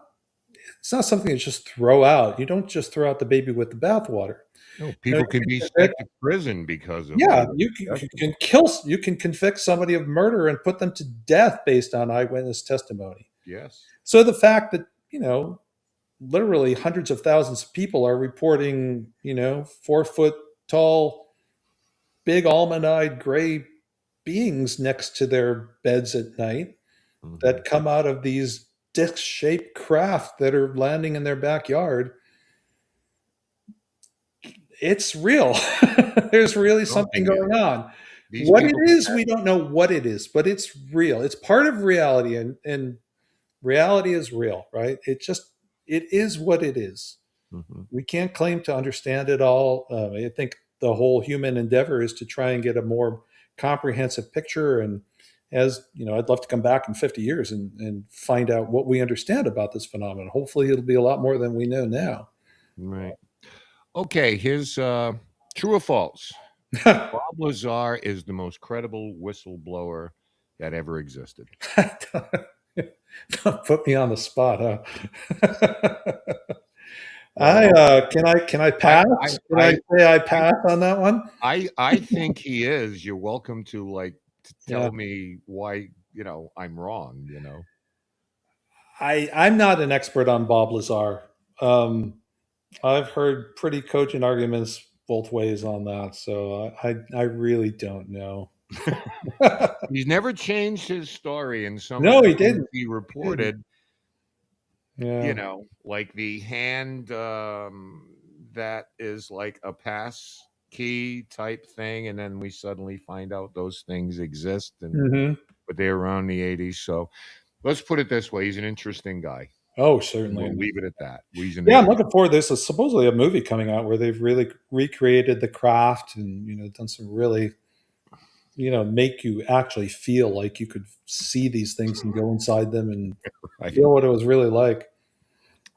it's not something to just throw out. You don't just throw out the baby with the bathwater. No, You people can can be convict, sent to prison because of yeah, eyewitness you testimony. can kill, you can convict somebody of murder and put them to death based on eyewitness testimony. Yes. So the fact that literally hundreds of thousands of people are reporting 4 foot tall, big almond-eyed gray beings next to their beds at night Mhm, that come out of these disc-shaped craft that are landing in their backyard. It's real. There's really something something is. going on. These What it people is, we don't know what it is, but it's real. It's part of reality, and reality is real, right? It is what it is. Mhm, We can't claim to understand it all. I think the whole human endeavor is to try and get a more comprehensive picture. And as I'd love to come back in 50 years and find out what we understand about this phenomenon. Hopefully, it'll be a lot more than we know now. right. Okay, here's true or false. Bob Lazar is the most credible whistleblower that ever existed. Don't put me on the spot, huh? Can I pass? Can I say I pass on that one? I think he is. You're welcome to Yeah. tell me why I'm wrong. I'm not an expert on Bob Lazar. I've heard pretty cogent arguments both ways on that, so I really don't know. He's never changed his story, and some of No, the he things didn't. he He didn't. reported, Yeah. like the hand that is like a pass key type thing, and then we suddenly find out those things exist, Hmm. but they're around the 80s. So let's put it this way: he's an interesting guy. Oh, And certainly. we'll leave it at that. He's an Yeah, I'm interesting. looking forward. There's supposedly a movie coming out where they've really recreated the craft and done some really make you actually feel like you could see these things and go inside them and Right. feel what it was really like.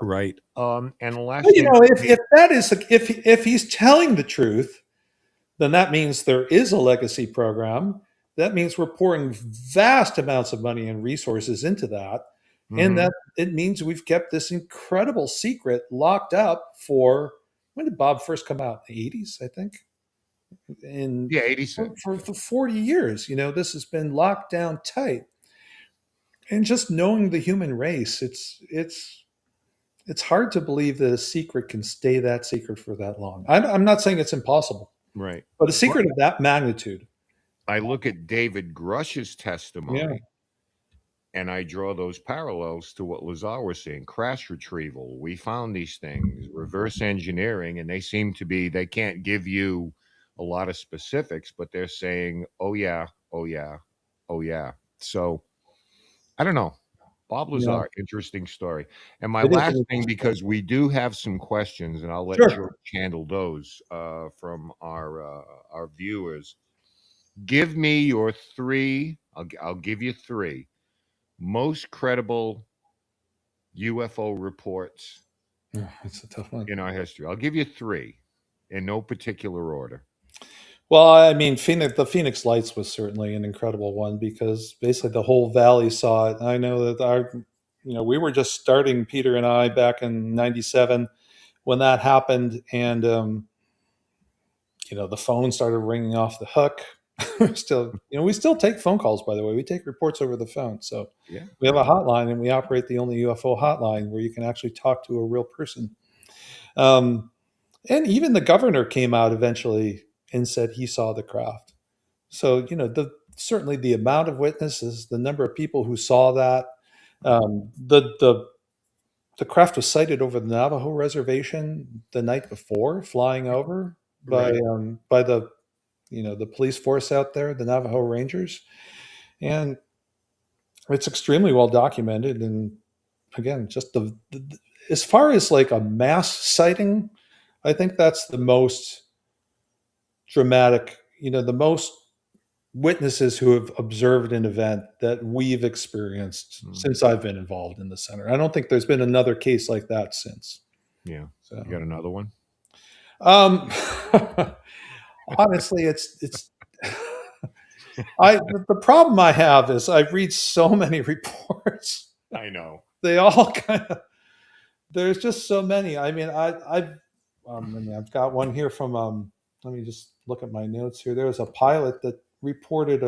Right. And the last But, thing, if that is if he's telling the truth, then that means there is a legacy program. That means we're pouring vast amounts of money and resources into that. And Mhm. that it means we've kept this incredible secret locked up for when did Bob first come out? In the 80s, I think. And Yeah, 86. for 40 years, this has been locked down tight. And just knowing the human race, it's hard to believe that a secret can stay that secret for that long. I'm not saying it's impossible, Right. but a secret of that magnitude. I look at David Grush's Yeah. testimony and I draw those parallels to what Lazar was saying. Crash retrieval. We found these things, reverse engineering, and they can't give you a lot of specifics, but they're saying, oh yeah, oh yeah, oh yeah. So I don't know. Bob Yeah. Lazar, interesting story. And my It is an last thing, interesting story. because we do have some questions, and I'll let George Sure. handle those from our viewers. Give me your three. I'll give you three most credible UFO reports Yeah, it's a tough one. in our history. I'll give you three in no particular order. Well, I mean, the Phoenix Lights was certainly an incredible one because basically the whole valley saw it. I know that we were just starting, Peter and I, back in '97 when that happened, and the phone started ringing off the hook. We still take phone calls, by the way. We take reports over the phone. So Yeah. we have a hotline, and we operate the only UFO hotline where you can actually talk to a real person. Um, and even the governor came out eventually and said he saw the craft. So certainly the amount of witnesses, the number of people who saw that, the craft was sighted over the Navajo reservation the night before, flying over Right. by the police force out there, the Navajo Rangers, and it's extremely well documented. And again, just as far as like a mass sighting, I think that's the most dramatic. The most witnesses who have observed an event that we've experienced Mm. since I've been involved in the center. I don't think there's been another case like that since. Yeah. So, You got another one? um, honestly, it's. The problem I have is I read so many reports. I know. They all kind of. There's just so many. I mean, I've got one here from. Let me just look at my notes here. There was a pilot that reported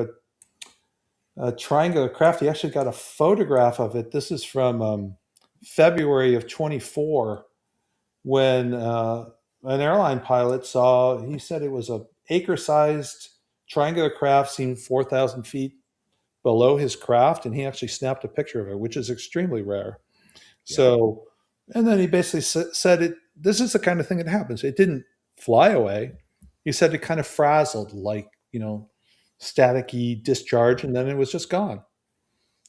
a triangular craft. He actually got a photograph of it. This is from February of 24, when an airline pilot saw. He said it was a acre-sized triangular craft seen 4,000 feet below his craft, and he actually snapped a picture of it, which is extremely rare. Yeah. So, and then he basically said it. This is the kind of thing that happens. It didn't fly away. He said it kind of frazzled, like staticky discharge, and then it was just gone.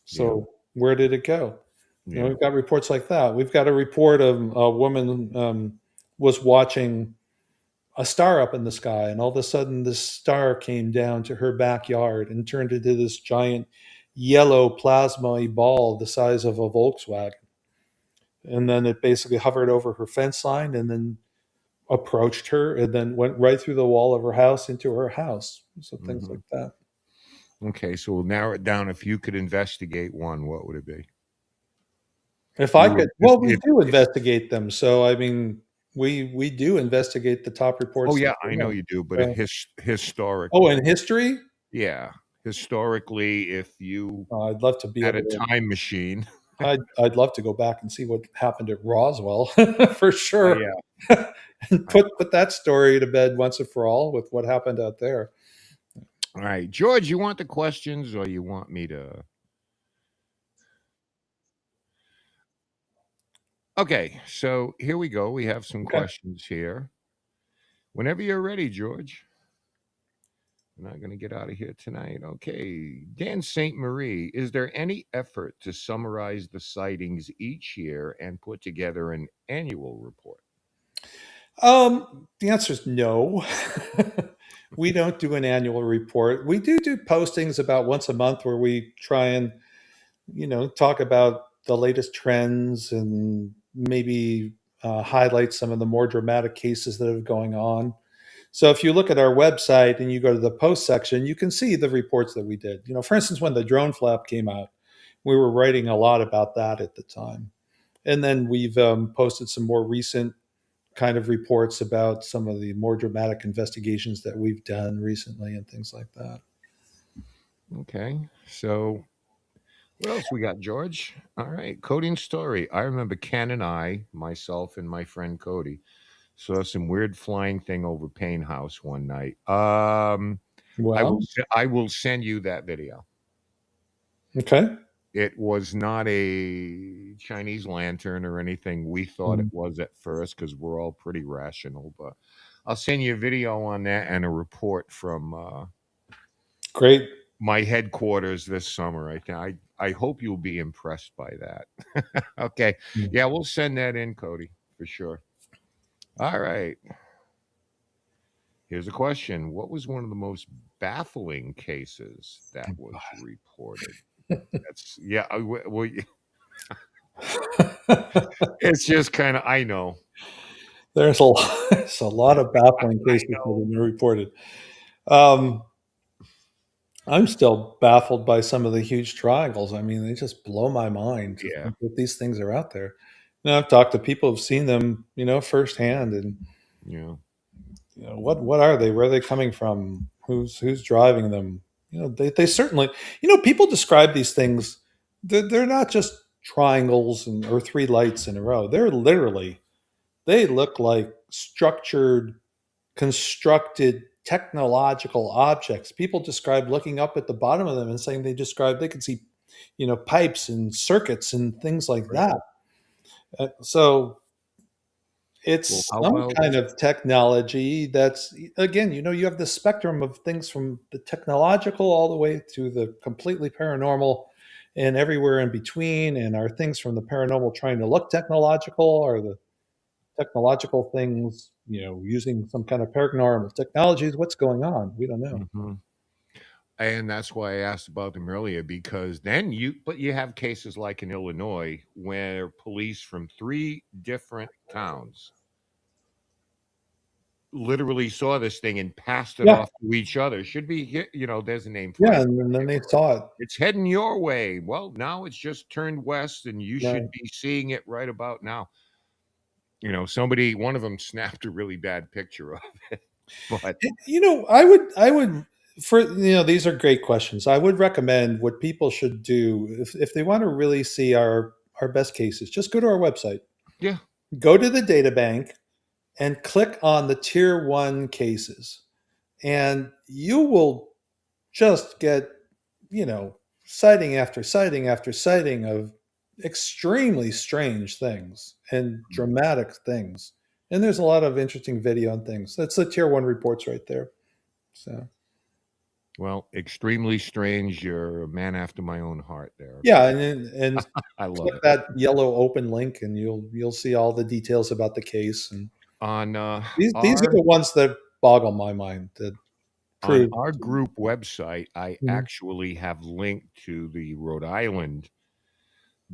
So where did it go? Yeah. We've got reports like that. We've got a report of a woman was watching a star up in the sky, and all of a sudden this star came down to her backyard and turned into this giant yellow plasma ball the size of a Volkswagen. And then it basically hovered over her fence line and then approached her and then went right through the wall of her house into her house. So things Mhm. like that. Okay, so we'll narrow it down. If you could investigate one, what would it be? If I You were could, well, we if do investigate them. So, I mean, we do investigate the top Oh reports that yeah, I come know in. you do, but So, historically, oh, in history, yeah, historically, if you I'd love to be had able a to. time machine, I'd love to go back and see what happened at Roswell for sure, yeah, and I, put that story to bed once and for all with what happened out there. all right, George, you want the questions, or you want me to? Okay, so here we go. We have some Okay. questions here. Whenever you're ready, George. We're not going to get out of here tonight. Okay. Dan St. Marie, is there any effort to summarize the sightings each year and put together an annual report? The answer is no. We don't do an annual report. We do postings about once a month where we try and talk about the latest trends and maybe highlight some of the more dramatic cases that are going on. So if you look at our website and you go to the post section, you can see the reports that we did. For instance, when the drone flap came out, we were writing a lot about that at the time. And then we've posted some more recent kind of reports about some of the more dramatic investigations that we've done recently and things like that. Okay. So what else we got, George? All right. Cody and Story. I remember Ken and I, myself and my friend Cody, saw some weird flying thing over Payne House one night. Well, I will send you that video. okay. It was not a Chinese lantern or anything we thought it Mm, was at first because we're all pretty rational. But I'll send you a video on that and a report from great. my headquarters this summer. I hope you'll be impressed by that. Okay, Mm. yeah, we'll send that in, Cody, for sure. All right. Here's a question: what was one of the most baffling cases that was reported? That's yeah. Well, it's just kind of I know. There's a lot of baffling I cases that know. have been reported. Um, I'm still baffled by some of the huge triangles. I mean, they just blow my mind to Yeah. think that these things are out there. I've talked to people who've seen them, firsthand, and Yeah. what are they? Where are they coming from? Who's driving them? They certainly, people describe these things. They're not just triangles or three lights in a row. They look like structured, constructed technological objects. People describe looking up at the bottom of them and saying they could see, pipes and circuits and things like Right. that. So Well, it's how some about kind of technology that's, again, you have the spectrum of things from the technological all the way to the completely paranormal and everywhere in between. And are things from the paranormal trying to look technological? Are the technological things, using some kind of paranormal technologies? What's going on? We don't know. mhm. And that's why I asked about them earlier because then you have cases like in Illinois where police from 3 different towns literally saw this thing and passed it Yeah, off to each other. Should be there's a name for yeah, it. and then they saw it. It's heading your way. Well, now it's just turned west and you Right. should be seeing it right about now. One of them snapped a really bad picture of it. But I would for these are great questions. I would recommend what people should do if they want to really see our best cases. Just go to our website, yeah, go to the data bank, and click on the tier one cases, and you will just get sighting after sighting after sighting of extremely strange things and dramatic things. And there's a lot of interesting video and things. That's the tier one reports right there. So well, extremely strange. You're a man after my own heart there. yeah, and I love click it. that yellow open link, and you'll see all the details about the case. And On these are our the ones that boggle my mind. That on prove. our group website, I Mhm. actually have linked to the Rhode Island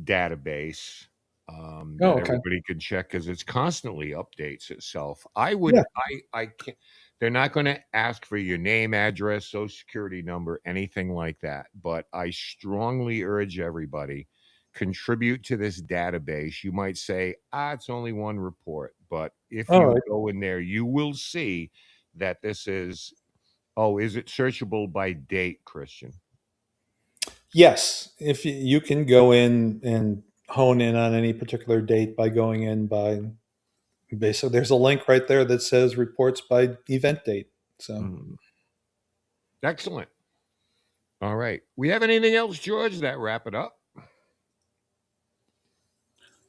database Oh, that okay. everybody can check because it's constantly updates itself. Yeah. I can't. They're not going to ask for your name, address, social security number, anything like that. But I strongly urge everybody contribute to this database, you might say, it's only one report. But if All you right. go in there, you will see that this is, is it searchable by date, Christian? Yes, if you can go in and hone in on any particular date by going in by basically, there's a link right there that says reports by event date. So Mm. Excellent. All right. We have anything else, George? That wrap it up?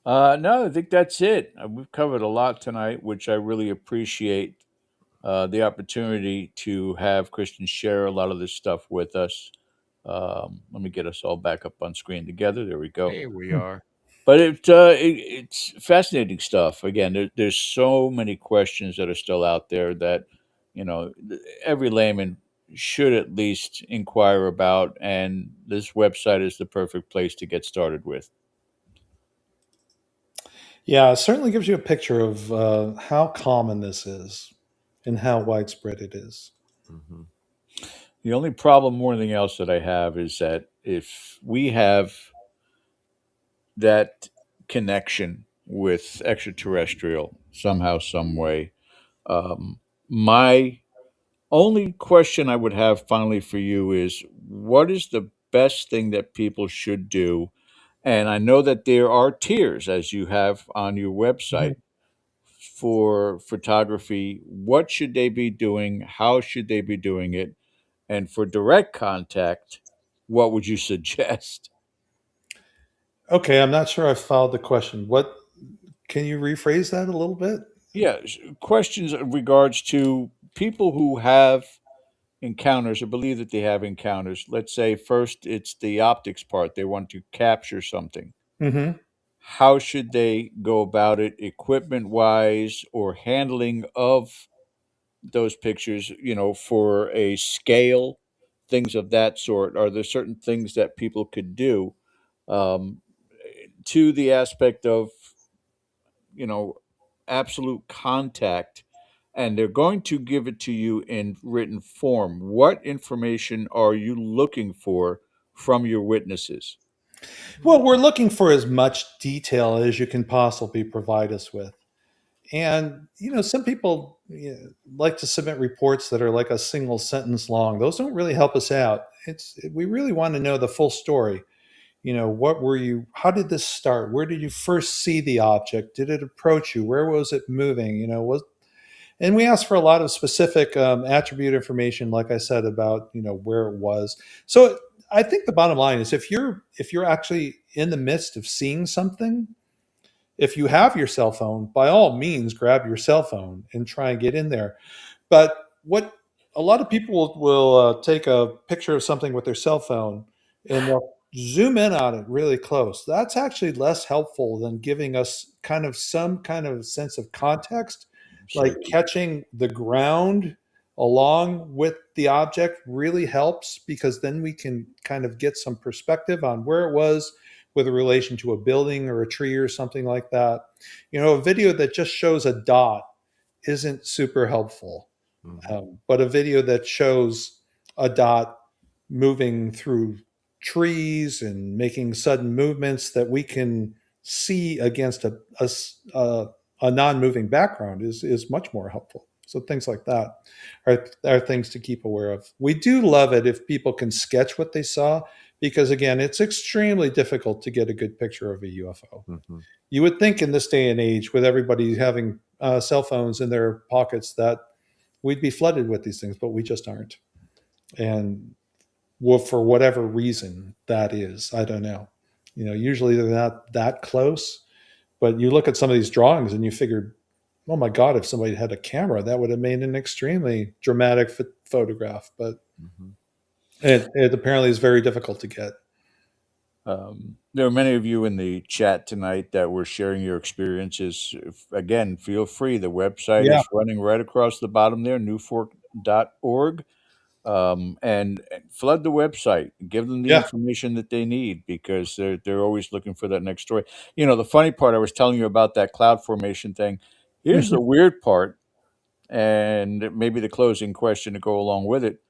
No, I think that's it. We've covered a lot tonight, which I really appreciate the opportunity to have Christian share a lot of this stuff with us. Let me get us all back up on screen together. There we go. Here we are. But it's fascinating stuff. Again, there's so many questions that are still out there that every layman should at least inquire about, and this website is the perfect place to get started with. yeah, it certainly gives you a picture of how common this is and how widespread it is. Hmm. The only problem more than anything else that I have is that if we have that connection with extraterrestrial somehow, some way, my only question I would have finally for you is what is the best thing that people should do? And I know that there are tiers, as you have on your website, Mhm. for photography. What should they be doing? How should they be doing it? And for direct contact, what would you suggest? Okay, I'm not sure I followed the question. What can you rephrase that a little bit? Yeah, questions in regards to people who have encounters or believe that they have encounters. Let's say first it's the optics part, they want to capture something. Hmm. How should they go about it, equipment wise or handling of those pictures, for a scale, things of that sort? Are there certain things that people could do um, to the aspect of, you know, absolute contact? And they're going to give it to you in written form. What information are you looking for from your witnesses? Well, we're looking for as much detail as you can possibly provide us with. And, some people like to submit reports that are like a single sentence long. Those don't really help us out. We really want to know the full story. What were you, how did this start? Where did you first see the object? Did it approach you? Where was it moving? And we ask for a lot of specific attribute information, like I said, about where it was. So I think the bottom line is if you're actually in the midst of seeing something, if you have your cell phone, by all means, grab your cell phone and try and get in there. But what a lot of people will take a picture of something with their cell phone and they'll zoom in on it really close. That's actually less helpful than giving us some kind of sense of context, like Absolutely. catching the ground along with the object really helps because then we can kind of get some perspective on where it was with a relation to a building or a tree or something like that. A video that just shows a dot isn't super helpful. Hmm. But a video that shows a dot moving through trees and making sudden movements that we can see against a non-moving background is much more helpful. So things like that are things to keep aware of. We do love it if people can sketch what they saw because again, it's extremely difficult to get a good picture of a UFO. Hmm. You would think in this day and age, with everybody having cell phones in their pockets, that we'd be flooded with these things, but we just aren't. And well, for whatever reason that is, I don't know. Usually they're not that close, but you look at some of these drawings and you figure, oh my God, if somebody had a camera, that would have made an extremely dramatic photograph. But Hmm. it apparently is very difficult to get. There are many of you in the chat tonight that were sharing your experiences. Again, feel free. The website Yeah. is running right across the bottom there, nuforc.org. And flood the website. Give them the Yeah. information that they need because they're always looking for that next story. The funny part I was telling you about that cloud formation thing. Here's Mhm. the weird part, and maybe the closing question to go along with it.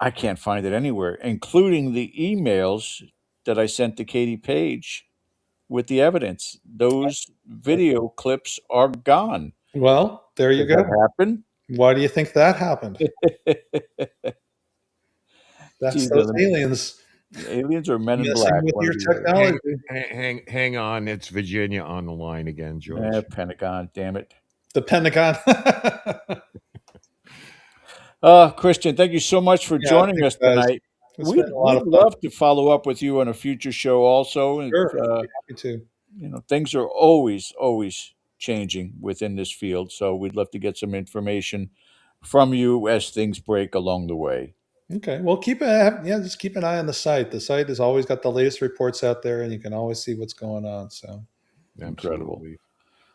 I can't find it anywhere, including the emails that I sent to Katie Page with the evidence. Those video clips are gone. Well, there you Did go. that happen? Why do you think that happened? That's Geez, those aliens aliens or Men in messing Black. with One your or the other. technology. Hang on. It's Virginia on the line again, George. Pentagon, damn it. The Pentagon. Christian, thank you so much for Yeah, joining thanks, us guys. tonight. It's been a lot We'd of fun. love to follow up with you on a future show also. And, Sure, I'd be happy to. things are always changing within this field. So we'd love to get some information from you as things break along the way. Okay. Well, just keep an eye on the site. The site has always got the latest reports out there, and you can always see what's going on. So, Incredible. Absolutely.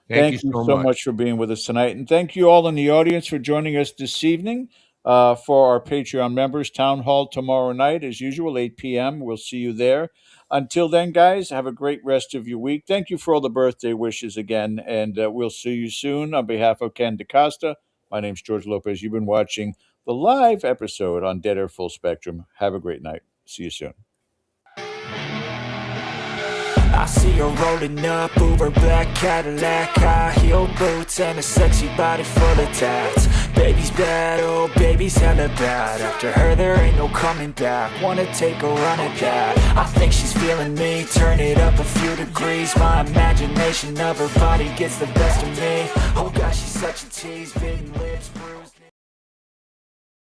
Thank you so much for being with us tonight. And thank you all in the audience for joining us this evening for our Patreon members. Town Hall tomorrow night, as usual, 8 p.m. We'll see you there. Until then, guys, have a great rest of your week. Thank you for all the birthday wishes again, and we'll see you soon. On behalf of Ken DaCosta, my name's George Lopez. You've been watching the live episode on Dead Air Full Spectrum. Have a great night. See you soon. I see her rolling up, Uber black Cadillac, high heel boots and a sexy body full of tats. Baby's bad, oh baby's hella bad. After her there ain't no coming back. Wanna take a run at that. I think she's feeling me, turn it up a few degrees. My imagination of her body gets the best of me. Oh gosh, she's such a tease, bitten lips.